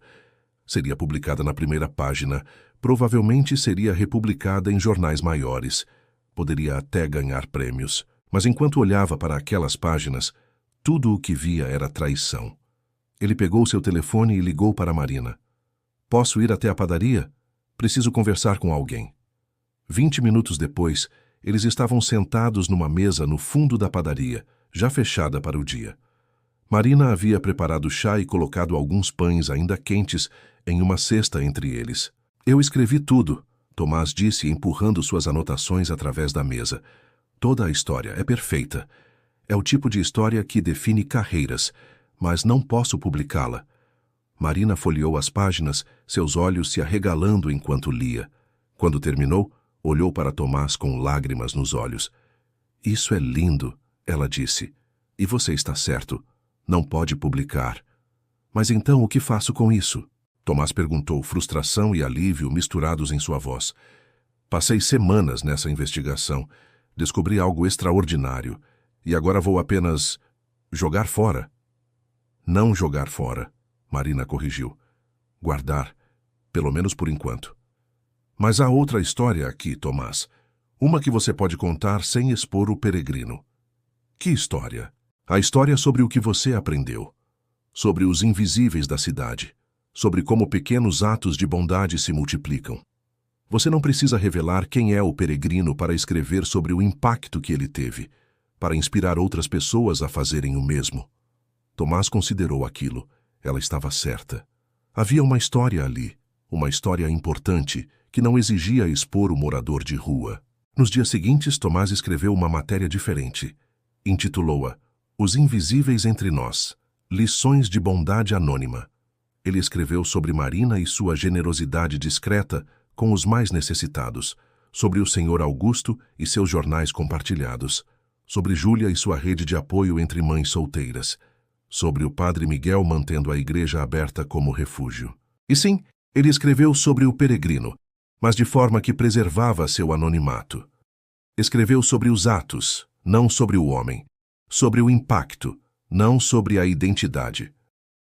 Seria publicada na primeira página, provavelmente seria republicada em jornais maiores. Poderia até ganhar prêmios. Mas enquanto olhava para aquelas páginas, Tudo o que via era traição. Ele pegou seu telefone e ligou para Marina. Posso ir até a padaria? Preciso conversar com alguém. 20 minutos depois, eles estavam sentados numa mesa no fundo da padaria, já fechada para o dia. Marina havia preparado chá e colocado alguns pães ainda quentes em uma cesta entre eles. Eu escrevi tudo, Tomás disse, empurrando suas anotações através da mesa. Toda a história é perfeita. É o tipo de história que define carreiras, mas não posso publicá-la. Marina folheou as páginas, seus olhos se arregalando enquanto lia. Quando terminou, olhou para Tomás com lágrimas nos olhos. Isso é lindo, ela disse. E você está certo. Não pode publicar. Mas então o que faço com isso? Tomás perguntou, frustração e alívio misturados em sua voz. Passei semanas nessa investigação. Descobri algo extraordinário. E agora vou apenas jogar fora. Não jogar fora, Marina corrigiu. Guardar, pelo menos por enquanto. Mas há outra história aqui, Tomás. Uma que você pode contar sem expor o peregrino. Que história? A história sobre o que você aprendeu. Sobre os invisíveis da cidade. Sobre como pequenos atos de bondade se multiplicam. Você não precisa revelar quem é o peregrino para escrever sobre o impacto que ele teve, para inspirar outras pessoas a fazerem o mesmo. Tomás considerou aquilo. Ela estava certa. Havia uma história ali, uma história importante, que não exigia expor o morador de rua. Nos dias seguintes, Tomás escreveu uma matéria diferente. Intitulou-a Os Invisíveis Entre Nós, Lições de Bondade Anônima. Ele escreveu sobre Marina e sua generosidade discreta com os mais necessitados, sobre o Senhor Augusto e seus jornais compartilhados, sobre Júlia e sua rede de apoio entre mães solteiras, sobre o padre Miguel mantendo a igreja aberta como refúgio. E sim, ele escreveu sobre o peregrino, mas de forma que preservava seu anonimato. Escreveu sobre os atos, não sobre o homem, sobre o impacto, não sobre a identidade.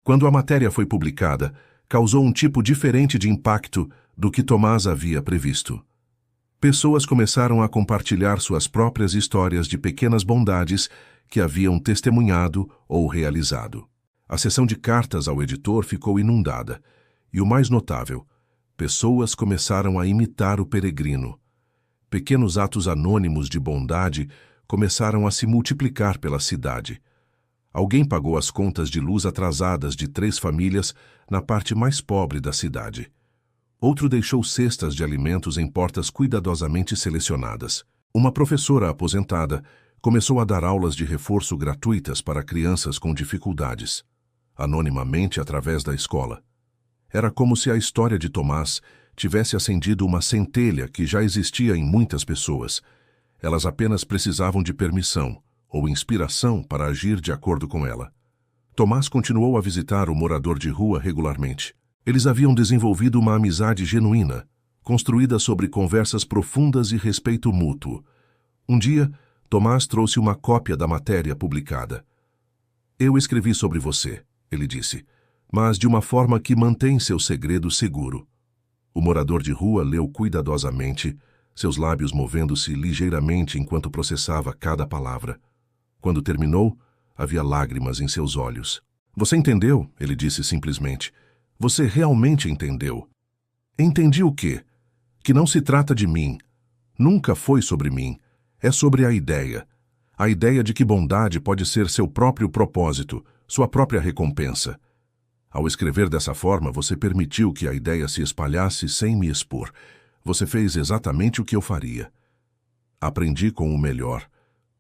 Quando a matéria foi publicada, causou um tipo diferente de impacto do que Tomás havia previsto. Pessoas começaram a compartilhar suas próprias histórias de pequenas bondades que haviam testemunhado ou realizado. A seção de cartas ao editor ficou inundada, e o mais notável, pessoas começaram a imitar o peregrino. Pequenos atos anônimos de bondade começaram a se multiplicar pela cidade. Alguém pagou as contas de luz atrasadas de 3 famílias na parte mais pobre da cidade. Outro deixou cestas de alimentos em portas cuidadosamente selecionadas. Uma professora aposentada começou a dar aulas de reforço gratuitas para crianças com dificuldades, anonimamente através da escola. Era como se a história de Tomás tivesse acendido uma centelha que já existia em muitas pessoas. Elas apenas precisavam de permissão ou inspiração para agir de acordo com ela. Tomás continuou a visitar o morador de rua regularmente. Eles haviam desenvolvido uma amizade genuína, construída sobre conversas profundas e respeito mútuo. Um dia, Tomás trouxe uma cópia da matéria publicada. Eu escrevi sobre você, ele disse, mas de uma forma que mantém seu segredo seguro. O morador de rua leu cuidadosamente, seus lábios movendo-se ligeiramente enquanto processava cada palavra. Quando terminou, havia lágrimas em seus olhos. Você entendeu? Ele disse simplesmente. Você realmente entendeu. Entendi o quê? Que não se trata de mim. Nunca foi sobre mim. É sobre a ideia. A ideia de que bondade pode ser seu próprio propósito, sua própria recompensa. Ao escrever dessa forma, você permitiu que a ideia se espalhasse sem me expor. Você fez exatamente o que eu faria. Aprendi com o melhor,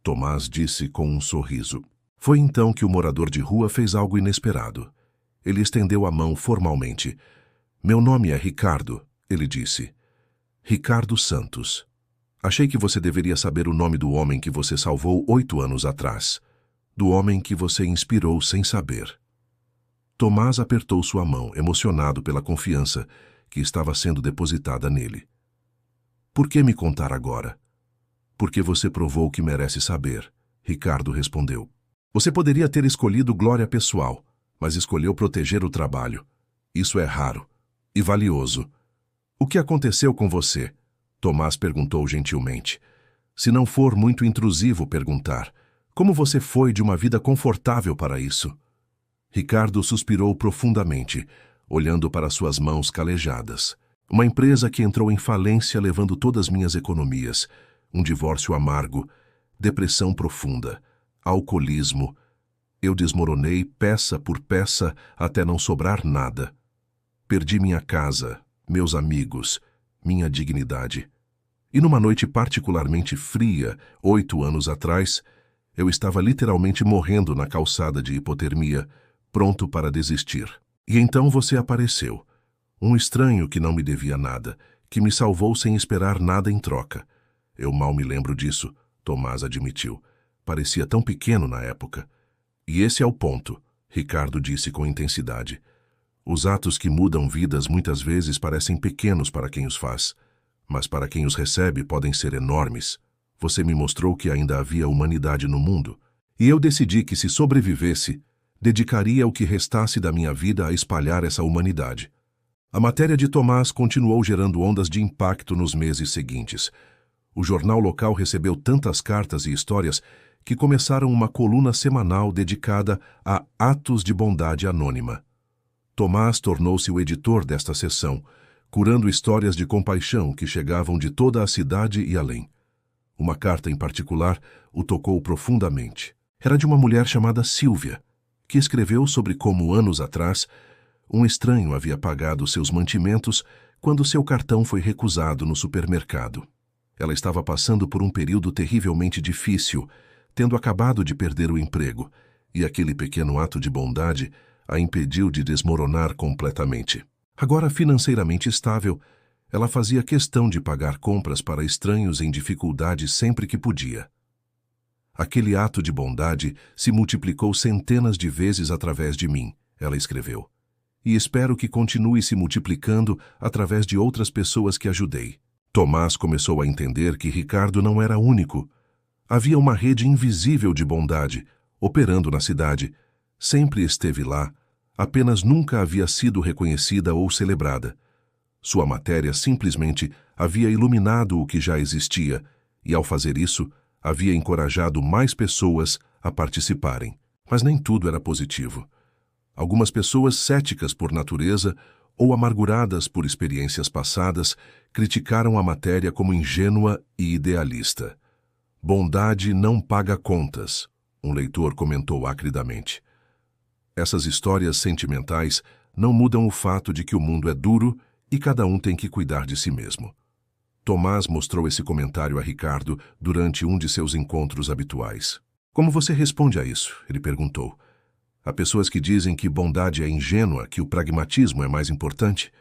Tomás disse com um sorriso. Foi então que o morador de rua fez algo inesperado. Ele estendeu a mão formalmente. Meu nome é Ricardo, ele disse. Ricardo Santos. Achei que você deveria saber o nome do homem que você salvou 8 anos atrás. Do homem que você inspirou sem saber. Tomás apertou sua mão, emocionado pela confiança que estava sendo depositada nele. Por que me contar agora? Porque você provou que merece saber, Ricardo respondeu. Você poderia ter escolhido glória pessoal, mas escolheu proteger o trabalho. Isso é raro e valioso. O que aconteceu com você? Tomás perguntou gentilmente. Se não for muito intrusivo perguntar, Como você foi de uma vida confortável para isso? Ricardo suspirou profundamente, olhando para suas mãos calejadas. Uma empresa que entrou em falência levando todas minhas economias, um divórcio amargo, depressão profunda, alcoolismo. Eu desmoronei peça por peça até não sobrar nada. Perdi minha casa, meus amigos, minha dignidade. E numa noite particularmente fria, 8 anos atrás, eu estava literalmente morrendo na calçada de hipotermia, pronto para desistir. E então você apareceu. Um estranho que não me devia nada, que me salvou sem esperar nada em troca. Eu mal me lembro disso, Tomás admitiu. Parecia tão pequeno na época. E esse é o ponto, Ricardo disse com intensidade. Os atos que mudam vidas muitas vezes parecem pequenos para quem os faz, mas para quem os recebe podem ser enormes. Você me mostrou que ainda havia humanidade no mundo, e eu decidi que, se sobrevivesse, dedicaria o que restasse da minha vida a espalhar essa humanidade. A matéria de Tomás continuou gerando ondas de impacto nos meses seguintes. O jornal local recebeu tantas cartas e histórias que começaram uma coluna semanal dedicada a atos de bondade anônima. Tomás tornou-se o editor desta seção, curando histórias de compaixão que chegavam de toda a cidade e além. Uma carta em particular o tocou profundamente. Era de uma mulher chamada Sílvia, que escreveu sobre como, anos atrás, um estranho havia pagado seus mantimentos quando seu cartão foi recusado no supermercado. Ela estava passando por um período terrivelmente difícil, tendo acabado de perder o emprego, e aquele pequeno ato de bondade a impediu de desmoronar completamente. Agora financeiramente estável, ela fazia questão de pagar compras para estranhos em dificuldade sempre que podia. Aquele ato de bondade se multiplicou centenas de vezes através de mim, ela escreveu. E espero que continue se multiplicando através de outras pessoas que ajudei. Tomás começou a entender que Ricardo não era único. Havia uma rede invisível de bondade, operando na cidade. Sempre esteve lá, apenas nunca havia sido reconhecida ou celebrada. Sua matéria simplesmente havia iluminado o que já existia, e ao fazer isso, havia encorajado mais pessoas a participarem. Mas nem tudo era positivo. Algumas pessoas céticas por natureza ou amarguradas por experiências passadas criticaram a matéria como ingênua e idealista. Bondade não paga contas, um leitor comentou acridamente. Essas histórias sentimentais não mudam o fato de que o mundo é duro e cada um tem que cuidar de si mesmo. Tomás mostrou esse comentário a Ricardo durante um de seus encontros habituais. Como você responde a isso? Ele perguntou. Há pessoas que dizem que bondade é ingênua, que o pragmatismo é mais importante.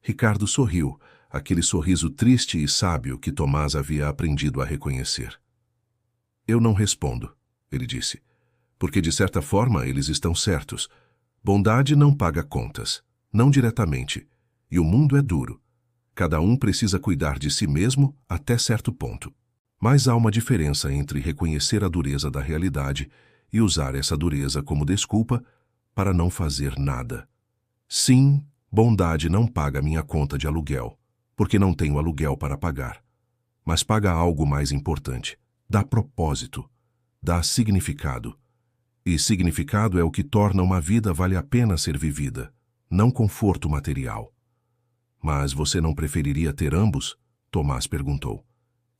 Ricardo sorriu, aquele sorriso triste e sábio que Tomás havia aprendido a reconhecer. Eu não respondo, ele disse, porque de certa forma eles estão certos. Bondade não paga contas, não diretamente, e o mundo é duro. Cada um precisa cuidar de si mesmo até certo ponto. Mas há uma diferença entre reconhecer a dureza da realidade e usar essa dureza como desculpa para não fazer nada. Sim, bondade não paga minha conta de aluguel, porque não tenho aluguel para pagar. Mas paga algo mais importante. Dá propósito, dá significado. E significado é o que torna uma vida vale a pena ser vivida, não conforto material. Mas você não preferiria ter ambos? Tomás perguntou.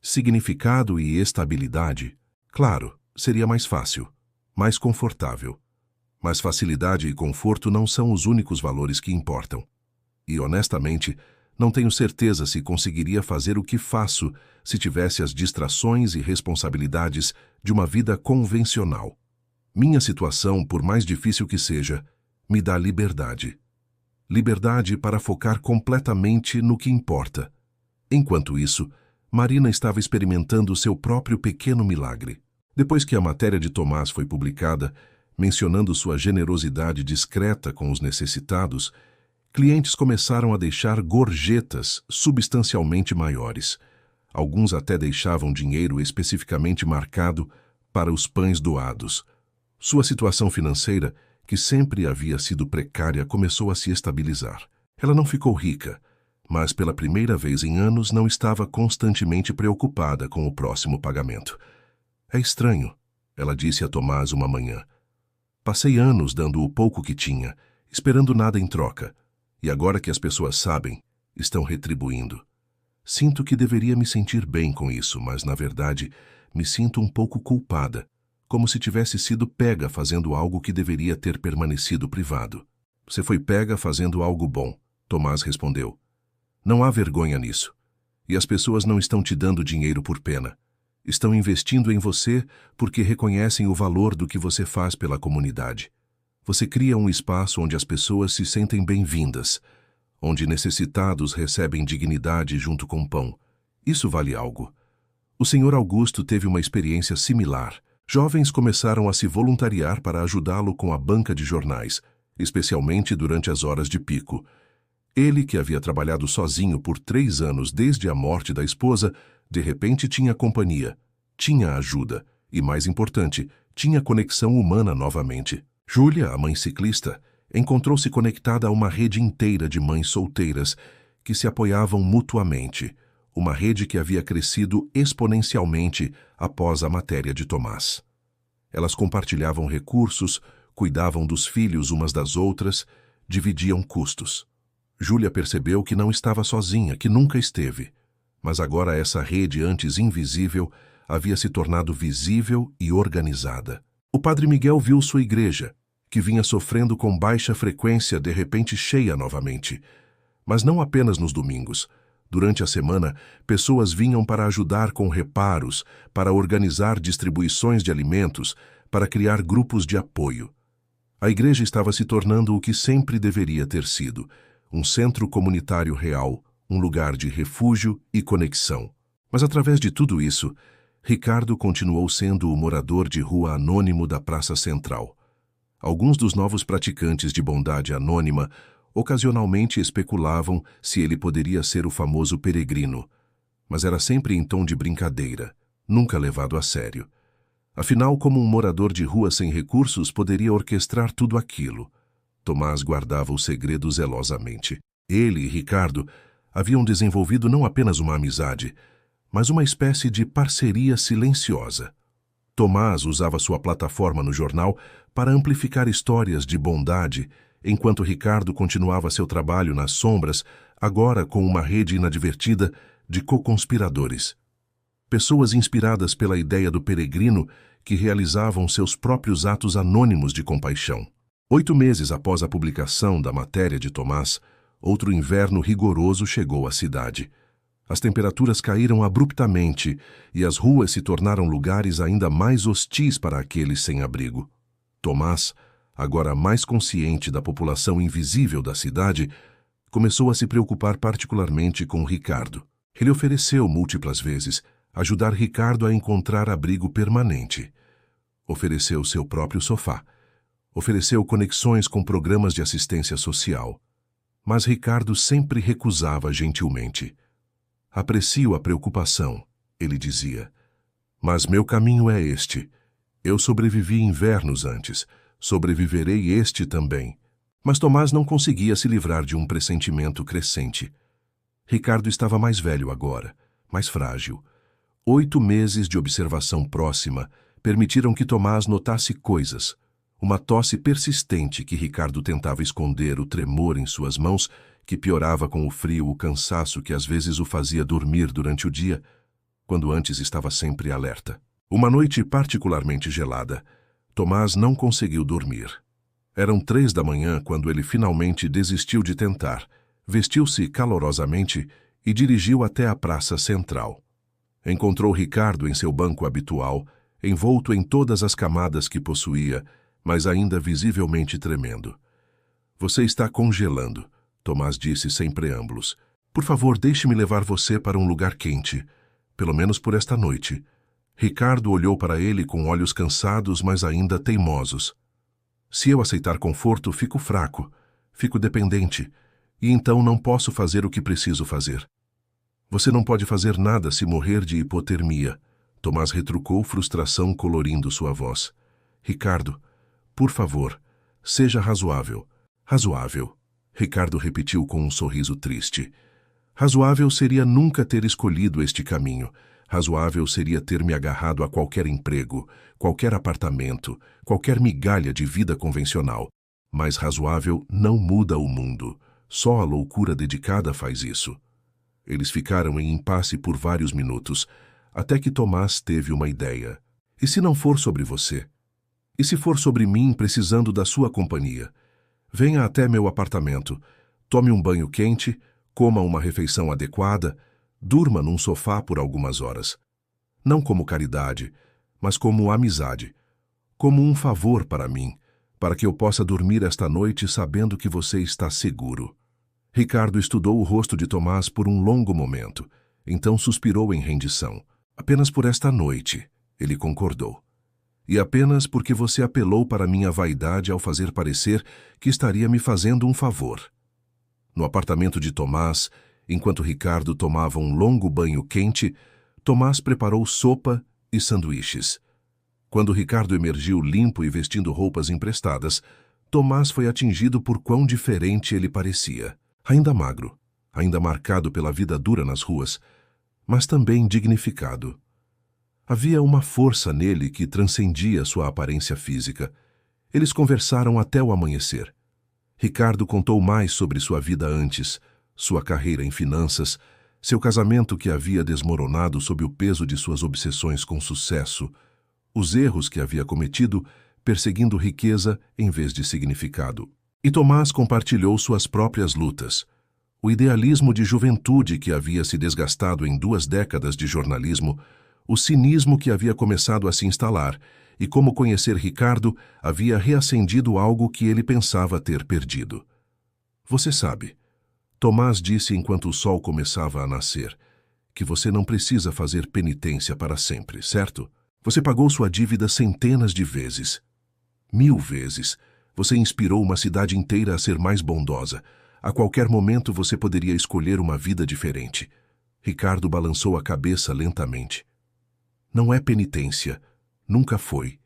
Significado e estabilidade? Claro, seria mais fácil, mais confortável. Mas facilidade e conforto não são os únicos valores que importam. E, honestamente, não tenho certeza se conseguiria fazer o que faço se tivesse as distrações e responsabilidades de uma vida convencional. Minha situação, por mais difícil que seja, me dá liberdade. Liberdade para focar completamente no que importa. Enquanto isso, Marina estava experimentando seu próprio pequeno milagre. Depois que a matéria de Tomás foi publicada, mencionando sua generosidade discreta com os necessitados, clientes começaram a deixar gorjetas substancialmente maiores. Alguns até deixavam dinheiro especificamente marcado para os pães doados. Sua situação financeira, que sempre havia sido precária, começou a se estabilizar. Ela não ficou rica, mas pela primeira vez em anos não estava constantemente preocupada com o próximo pagamento. É estranho, ela disse a Tomás uma manhã. Passei anos dando o pouco que tinha, esperando nada em troca, e agora que as pessoas sabem, estão retribuindo. Sinto que deveria me sentir bem com isso, mas, na verdade, me sinto um pouco culpada, como se tivesse sido pega fazendo algo que deveria ter permanecido privado. Você foi pega fazendo algo bom, Tomás respondeu. Não há vergonha nisso. E as pessoas não estão te dando dinheiro por pena. Estão investindo em você porque reconhecem o valor do que você faz pela comunidade. Você cria um espaço onde as pessoas se sentem bem-vindas, onde necessitados recebem dignidade junto com pão. Isso vale algo. O Sr. Augusto teve uma experiência similar. Jovens começaram a se voluntariar para ajudá-lo com a banca de jornais, especialmente durante as horas de pico. Ele, que havia trabalhado sozinho por 3 anos desde a morte da esposa, de repente tinha companhia, tinha ajuda e, mais importante, tinha conexão humana novamente. Júlia, a mãe ciclista, encontrou-se conectada a uma rede inteira de mães solteiras que se apoiavam mutuamente, uma rede que havia crescido exponencialmente após a matéria de Tomás. Elas compartilhavam recursos, cuidavam dos filhos umas das outras, dividiam custos. Júlia percebeu que não estava sozinha, que nunca esteve. Mas agora essa rede antes invisível havia se tornado visível e organizada. O padre Miguel viu sua igreja, que vinha sofrendo com baixa frequência, de repente cheia novamente. Mas não apenas nos domingos. Durante a semana, pessoas vinham para ajudar com reparos, para organizar distribuições de alimentos, para criar grupos de apoio. A igreja estava se tornando o que sempre deveria ter sido, um centro comunitário real, um lugar de refúgio e conexão. Mas através de tudo isso, Ricardo continuou sendo o morador de rua anônimo da Praça Central. Alguns dos novos praticantes de bondade anônima ocasionalmente especulavam se ele poderia ser o famoso peregrino, mas era sempre em tom de brincadeira, nunca levado a sério. Afinal, como um morador de rua sem recursos poderia orquestrar tudo aquilo? Tomás guardava o segredo zelosamente. Ele e Ricardo haviam desenvolvido não apenas uma amizade, mas uma espécie de parceria silenciosa. Tomás usava sua plataforma no jornal para amplificar histórias de bondade, enquanto Ricardo continuava seu trabalho nas sombras, agora com uma rede inadvertida de co-conspiradores. Pessoas inspiradas pela ideia do peregrino que realizavam seus próprios atos anônimos de compaixão. 8 meses após a publicação da matéria de Tomás, outro inverno rigoroso chegou à cidade. As temperaturas caíram abruptamente e as ruas se tornaram lugares ainda mais hostis para aqueles sem abrigo. Tomás, agora mais consciente da população invisível da cidade, começou a se preocupar particularmente com Ricardo. Ele ofereceu múltiplas vezes ajudar Ricardo a encontrar abrigo permanente. Ofereceu seu próprio sofá. Ofereceu conexões com programas de assistência social. Mas Ricardo sempre recusava gentilmente. Aprecio a preocupação, ele dizia. Mas meu caminho é este. Eu sobrevivi invernos antes. Sobreviverei este também. Mas Tomás não conseguia se livrar de um pressentimento crescente. Ricardo estava mais velho agora, mais frágil. 8 meses de observação próxima permitiram que Tomás notasse coisas. Uma tosse persistente que Ricardo tentava esconder, o tremor em suas mãos, que piorava com o frio, o cansaço que às vezes o fazia dormir durante o dia, quando antes estava sempre alerta. Uma noite particularmente gelada, Tomás não conseguiu dormir. Eram 3 da manhã quando ele finalmente desistiu de tentar, vestiu-se calorosamente e dirigiu até a Praça Central. Encontrou Ricardo em seu banco habitual, envolto em todas as camadas que possuía, mas ainda visivelmente tremendo. Você está congelando, Tomás disse sem preâmbulos. Por favor, deixe-me levar você para um lugar quente, pelo menos por esta noite. Ricardo olhou para ele com olhos cansados, mas ainda teimosos. Se eu aceitar conforto, fico fraco, fico dependente, e então não posso fazer o que preciso fazer. Você não pode fazer nada se morrer de hipotermia. Tomás retrucou, frustração colorindo sua voz. Ricardo, por favor, seja razoável. Razoável, Ricardo repetiu com um sorriso triste. Razoável seria nunca ter escolhido este caminho. Razoável seria ter me agarrado a qualquer emprego, qualquer apartamento, qualquer migalha de vida convencional. Mas razoável não muda o mundo. Só a loucura dedicada faz isso. Eles ficaram em impasse por vários minutos, até que Tomás teve uma ideia. E se não for sobre você? E se for sobre mim precisando da sua companhia? Venha até meu apartamento, tome um banho quente, coma uma refeição adequada, durma num sofá por algumas horas. Não como caridade, mas como amizade. Como um favor para mim, para que eu possa dormir esta noite sabendo que você está seguro. Ricardo estudou o rosto de Tomás por um longo momento, então suspirou em rendição. Apenas por esta noite, ele concordou. E apenas porque você apelou para minha vaidade ao fazer parecer que estaria me fazendo um favor. No apartamento de Tomás, enquanto Ricardo tomava um longo banho quente, Tomás preparou sopa e sanduíches. Quando Ricardo emergiu limpo e vestindo roupas emprestadas, Tomás foi atingido por quão diferente ele parecia. Ainda magro, ainda marcado pela vida dura nas ruas, mas também dignificado. Havia uma força nele que transcendia sua aparência física. Eles conversaram até o amanhecer. Ricardo contou mais sobre sua vida antes, sua carreira em finanças, seu casamento que havia desmoronado sob o peso de suas obsessões com sucesso, os erros que havia cometido perseguindo riqueza em vez de significado. E Tomás compartilhou suas próprias lutas, o idealismo de juventude que havia se desgastado em 2 décadas de jornalismo, o cinismo que havia começado a se instalar e como conhecer Ricardo havia reacendido algo que ele pensava ter perdido. Você sabe, Tomás disse enquanto o sol começava a nascer, que você não precisa fazer penitência para sempre, certo? Você pagou sua dívida centenas de vezes. 1000 vezes. Você inspirou uma cidade inteira a ser mais bondosa. A qualquer momento você poderia escolher uma vida diferente. Ricardo balançou a cabeça lentamente. Não é penitência. Nunca foi.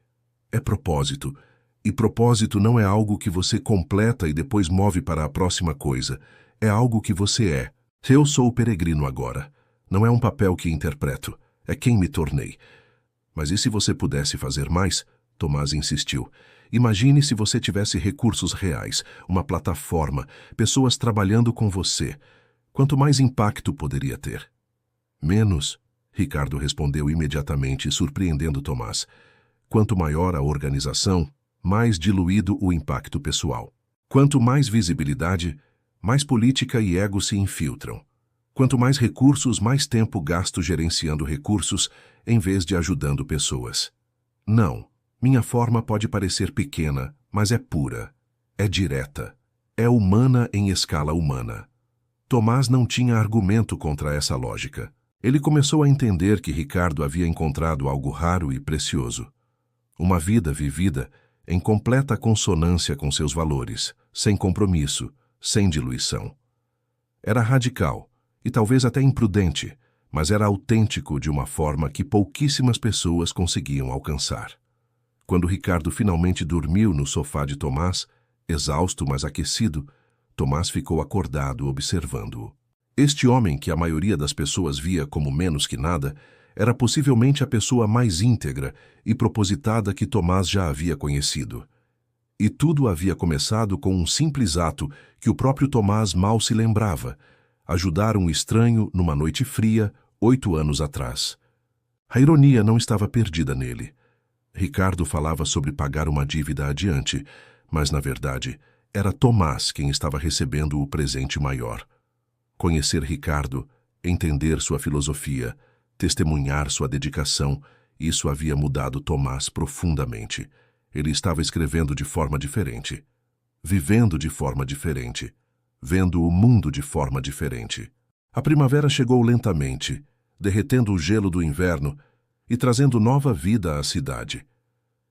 É propósito. E propósito não é algo que você completa e depois move para a próxima coisa. É algo que você é. Eu sou o peregrino agora. Não é um papel que interpreto. É quem me tornei. Mas e se você pudesse fazer mais? Tomás insistiu. Imagine se você tivesse recursos reais, uma plataforma, pessoas trabalhando com você. Quanto mais impacto poderia ter? Menos, Ricardo respondeu imediatamente, surpreendendo Tomás. Quanto maior a organização, mais diluído o impacto pessoal. Quanto mais visibilidade, mais política e ego se infiltram. Quanto mais recursos, mais tempo gasto gerenciando recursos, em vez de ajudando pessoas. Não. Minha forma pode parecer pequena, mas é pura, é direta, é humana em escala humana. Tomás não tinha argumento contra essa lógica. Ele começou a entender que Ricardo havia encontrado algo raro e precioso. Uma vida vivida em completa consonância com seus valores, sem compromisso, sem diluição. Era radical e talvez até imprudente, mas era autêntico de uma forma que pouquíssimas pessoas conseguiam alcançar. Quando Ricardo finalmente dormiu no sofá de Tomás, exausto mas aquecido, Tomás ficou acordado observando-o. Este homem, que a maioria das pessoas via como menos que nada, era possivelmente a pessoa mais íntegra e propositada que Tomás já havia conhecido. E tudo havia começado com um simples ato que o próprio Tomás mal se lembrava: ajudar um estranho numa noite fria, 8 anos atrás. A ironia não estava perdida nele. Ricardo falava sobre pagar uma dívida adiante, mas, na verdade, era Tomás quem estava recebendo o presente maior. Conhecer Ricardo, entender sua filosofia, testemunhar sua dedicação, isso havia mudado Tomás profundamente. Ele estava escrevendo de forma diferente, vivendo de forma diferente, vendo o mundo de forma diferente. A primavera chegou lentamente, derretendo o gelo do inverno e trazendo nova vida à cidade.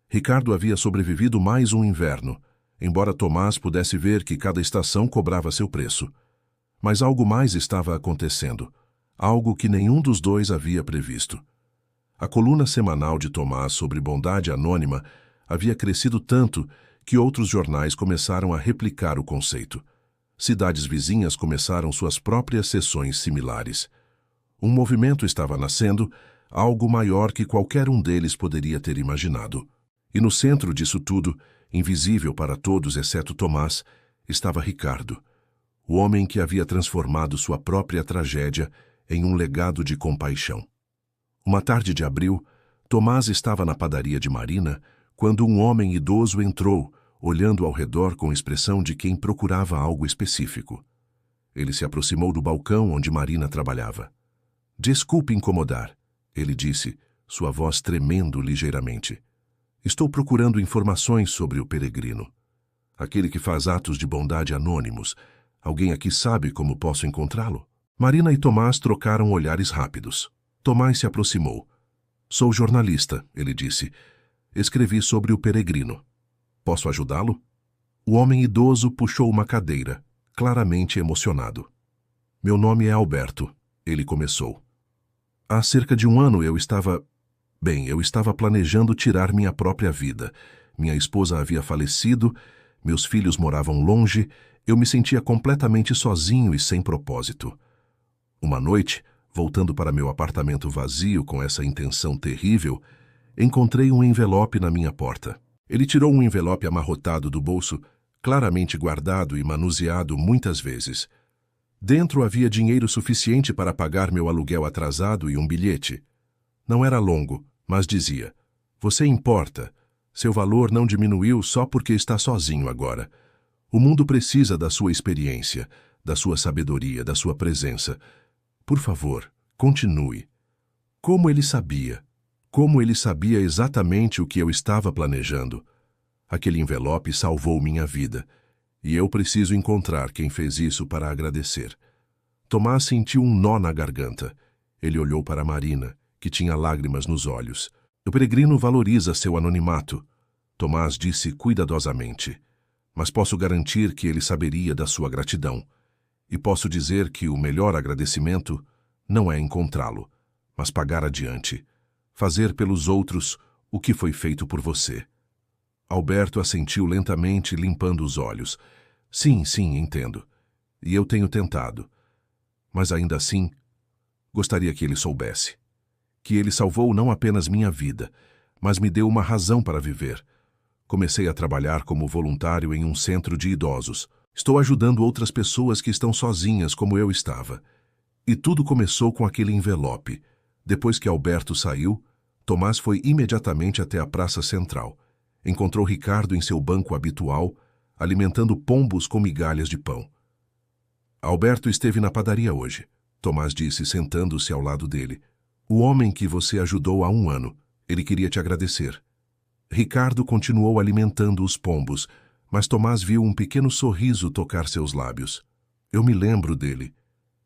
Ricardo havia sobrevivido mais um inverno, embora Tomás pudesse ver que cada estação cobrava seu preço. Mas algo mais estava acontecendo, algo que nenhum dos dois havia previsto. A coluna semanal de Tomás sobre bondade anônima havia crescido tanto que outros jornais começaram a replicar o conceito. Cidades vizinhas começaram suas próprias sessões similares. Um movimento estava nascendo, algo maior que qualquer um deles poderia ter imaginado. E no centro disso tudo, invisível para todos exceto Tomás, estava Ricardo, o homem que havia transformado sua própria tragédia em um legado de compaixão. Uma tarde de abril, Tomás estava na padaria de Marina quando um homem idoso entrou, olhando ao redor com expressão de quem procurava algo específico. Ele se aproximou do balcão onde Marina trabalhava. "Desculpe incomodar", ele disse, sua voz tremendo ligeiramente. "Estou procurando informações sobre o peregrino. Aquele que faz atos de bondade anônimos. Alguém aqui sabe como posso encontrá-lo?" Marina e Tomás trocaram olhares rápidos. Tomás se aproximou. "Sou jornalista", ele disse. "Escrevi sobre o peregrino. Posso ajudá-lo?" O homem idoso puxou uma cadeira, claramente emocionado. "Meu nome é Alberto", ele começou. "Há cerca de um ano eu estava planejando tirar minha própria vida. Minha esposa havia falecido, meus filhos moravam longe, eu me sentia completamente sozinho e sem propósito. Uma noite, voltando para meu apartamento vazio com essa intenção terrível, encontrei um envelope na minha porta. Ele tirou um envelope amarrotado do bolso, claramente guardado e manuseado muitas vezes. Dentro havia dinheiro suficiente para pagar meu aluguel atrasado e um bilhete. Não era longo, mas dizia: "Você importa. Seu valor não diminuiu só porque está sozinho agora. O mundo precisa da sua experiência, da sua sabedoria, da sua presença. Por favor, continue." Como ele sabia? Como ele sabia exatamente o que eu estava planejando? Aquele envelope salvou minha vida, e eu preciso encontrar quem fez isso para agradecer. Tomás sentiu um nó na garganta. Ele olhou para Marina, que tinha lágrimas nos olhos. "O peregrino valoriza seu anonimato", Tomás disse cuidadosamente. "Mas posso garantir que ele saberia da sua gratidão. E posso dizer que o melhor agradecimento não é encontrá-lo, mas pagar adiante. Fazer pelos outros o que foi feito por você." Alberto assentiu lentamente, limpando os olhos. Sim, entendo. E eu tenho tentado. Mas ainda assim, gostaria que ele soubesse. Que ele salvou não apenas minha vida, mas me deu uma razão para viver. Comecei a trabalhar como voluntário em um centro de idosos. Estou ajudando outras pessoas que estão sozinhas como eu estava. E tudo começou com aquele envelope. Depois que Alberto saiu, Tomás foi imediatamente até a praça central. Encontrou Ricardo em seu banco habitual, alimentando pombos com migalhas de pão. "Alberto esteve na padaria hoje", Tomás disse, sentando-se ao lado dele. "O homem que você ajudou há um ano. Ele queria te agradecer." Ricardo continuou alimentando os pombos, mas Tomás viu um pequeno sorriso tocar seus lábios. "Eu me lembro dele.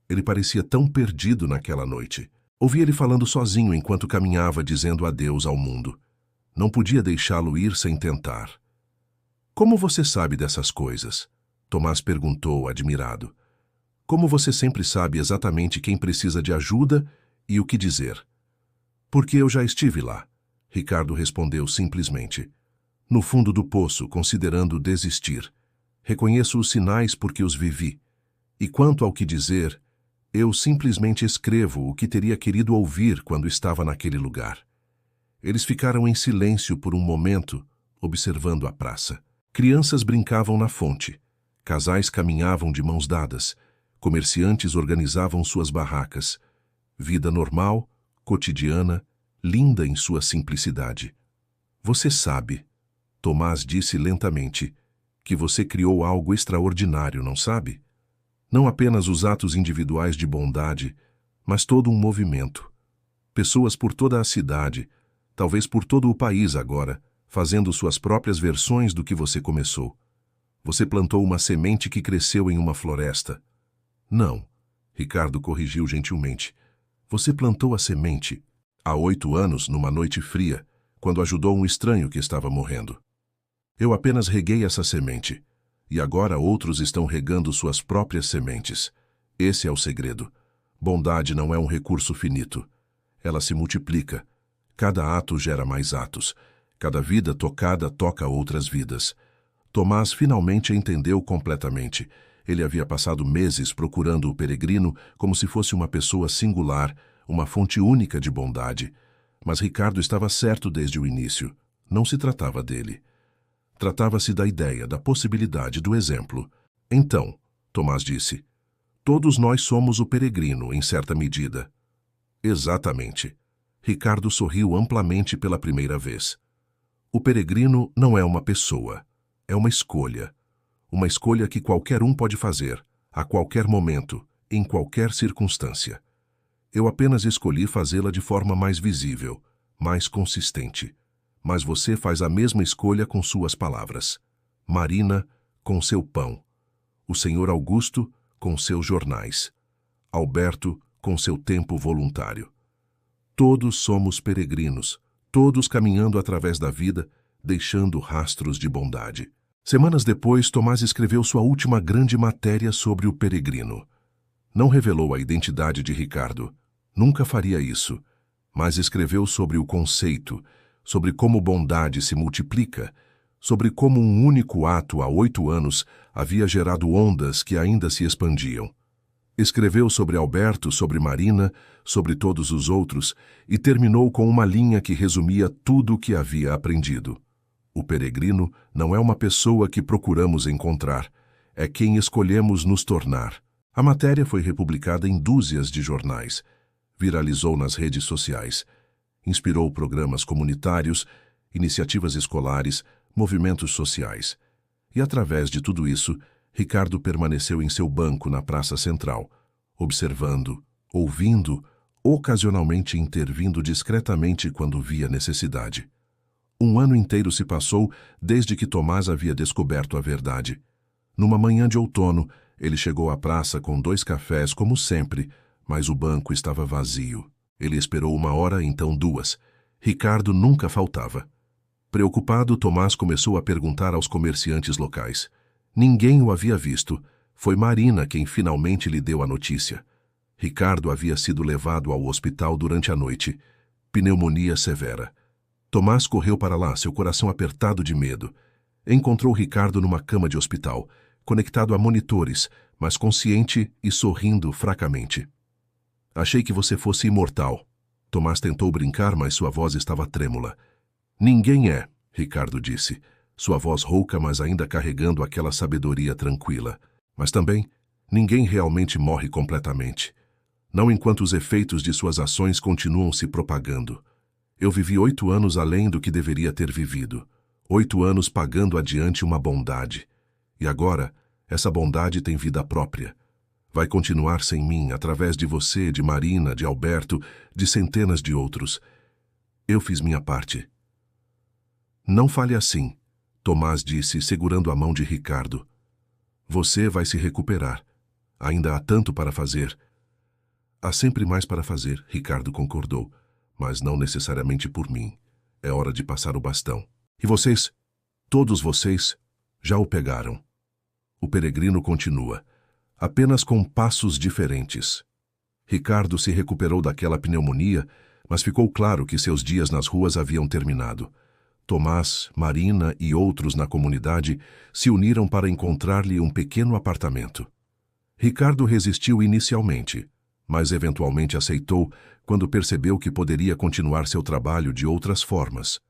Ele parecia tão perdido naquela noite. Ouvi ele falando sozinho enquanto caminhava dizendo adeus ao mundo. Não podia deixá-lo ir sem tentar." "Como você sabe dessas coisas?" Tomás perguntou, admirado. "Como você sempre sabe exatamente quem precisa de ajuda e o que dizer?" "Porque eu já estive lá", Ricardo respondeu simplesmente. "No fundo do poço, considerando desistir. Reconheço os sinais porque os vivi. E quanto ao que dizer, eu simplesmente escrevo o que teria querido ouvir quando estava naquele lugar." Eles ficaram em silêncio por um momento, observando a praça. Crianças brincavam na fonte. Casais caminhavam de mãos dadas. Comerciantes organizavam suas barracas. Vida normal, cotidiana, linda em sua simplicidade. "Você sabe", Tomás disse lentamente, "que você criou algo extraordinário, não sabe? Não apenas os atos individuais de bondade, mas todo um movimento. Pessoas por toda a cidade, talvez por todo o país agora, fazendo suas próprias versões do que você começou. Você plantou uma semente que cresceu em uma floresta." "Não", Ricardo corrigiu gentilmente. "Você plantou a semente há 8 anos, numa noite fria, quando ajudou um estranho que estava morrendo. Eu apenas reguei essa semente, e agora outros estão regando suas próprias sementes. Esse é o segredo. Bondade não é um recurso finito. Ela se multiplica. Cada ato gera mais atos. Cada vida tocada toca outras vidas." Tomás finalmente entendeu completamente. Ele havia passado meses procurando o peregrino como se fosse uma pessoa singular, uma fonte única de bondade. Mas Ricardo estava certo desde o início. Não se tratava dele. Tratava-se da ideia, da possibilidade, do exemplo. Então, Tomás disse, todos nós somos o peregrino, em certa medida. Exatamente. Ricardo sorriu amplamente pela primeira vez. O peregrino não é uma pessoa, é uma escolha. Uma escolha que qualquer um pode fazer, a qualquer momento, em qualquer circunstância. Eu apenas escolhi fazê-la de forma mais visível, mais consistente. Mas você faz a mesma escolha com suas palavras. Marina, com seu pão. O senhor Augusto, com seus jornais. Alberto, com seu tempo voluntário. Todos somos peregrinos, todos caminhando através da vida, deixando rastros de bondade. Semanas depois, Tomás escreveu sua última grande matéria sobre o peregrino. Não revelou a identidade de Ricardo. Nunca faria isso. Mas escreveu sobre o conceito, sobre como bondade se multiplica, sobre como um único ato há 8 anos havia gerado ondas que ainda se expandiam. Escreveu sobre Alberto, sobre Marina, sobre todos os outros, e terminou com uma linha que resumia tudo o que havia aprendido. O peregrino não é uma pessoa que procuramos encontrar, é quem escolhemos nos tornar. A matéria foi republicada em dúzias de jornais, viralizou nas redes sociais, inspirou programas comunitários, iniciativas escolares, movimentos sociais. E através de tudo isso, Ricardo permaneceu em seu banco na Praça Central, observando, ouvindo, ocasionalmente intervindo discretamente quando via necessidade. 1 ano inteiro se passou desde que Tomás havia descoberto a verdade. Numa manhã de outono, ele chegou à praça com 2 cafés, como sempre, mas o banco estava vazio. Ele esperou 1 hora, então 2. Ricardo nunca faltava. Preocupado, Tomás começou a perguntar aos comerciantes locais. Ninguém o havia visto. Foi Marina quem finalmente lhe deu a notícia. Ricardo havia sido levado ao hospital durante a noite. Pneumonia severa. Tomás correu para lá, seu coração apertado de medo. Encontrou Ricardo numa cama de hospital, conectado a monitores, mas consciente e sorrindo fracamente. Achei que você fosse imortal. Tomás tentou brincar, mas sua voz estava trêmula. Ninguém é, Ricardo disse, sua voz rouca, mas ainda carregando aquela sabedoria tranquila. Mas também, ninguém realmente morre completamente. Não enquanto os efeitos de suas ações continuam se propagando. Eu vivi 8 anos além do que deveria ter vivido. 8 anos pagando adiante uma bondade. E agora, essa bondade tem vida própria. Vai continuar sem mim, através de você, de Marina, de Alberto, de centenas de outros. Eu fiz minha parte. Não fale assim, Tomás disse, segurando a mão de Ricardo. Você vai se recuperar. Ainda há tanto para fazer. Há sempre mais para fazer, Ricardo concordou, mas não necessariamente por mim. É hora de passar o bastão. E vocês, todos vocês, já o pegaram. O peregrino continua, apenas com passos diferentes. Ricardo se recuperou daquela pneumonia, mas ficou claro que seus dias nas ruas haviam terminado. Tomás, Marina e outros na comunidade se uniram para encontrar-lhe um pequeno apartamento. Ricardo resistiu inicialmente, mas eventualmente aceitou quando percebeu que poderia continuar seu trabalho de outras formas,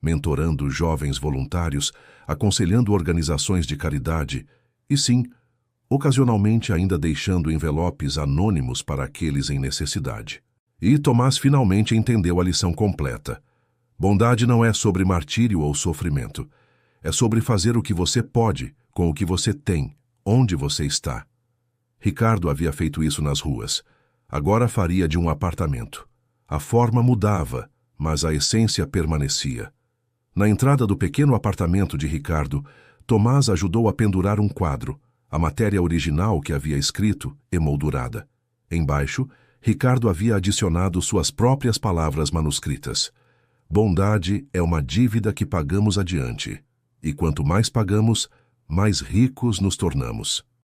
mentorando jovens voluntários, aconselhando organizações de caridade e, sim, ocasionalmente ainda deixando envelopes anônimos para aqueles em necessidade. E Tomás finalmente entendeu a lição completa. Bondade não é sobre martírio ou sofrimento. É sobre fazer o que você pode, com o que você tem, onde você está. Ricardo havia feito isso nas ruas. Agora faria de um apartamento. A forma mudava, mas a essência permanecia. Na entrada do pequeno apartamento de Ricardo, Tomás ajudou a pendurar um quadro, a matéria original que havia escrito, emoldurada. Embaixo, Ricardo havia adicionado suas próprias palavras manuscritas. Bondade é uma dívida que pagamos adiante, e quanto mais pagamos, mais ricos nos tornamos.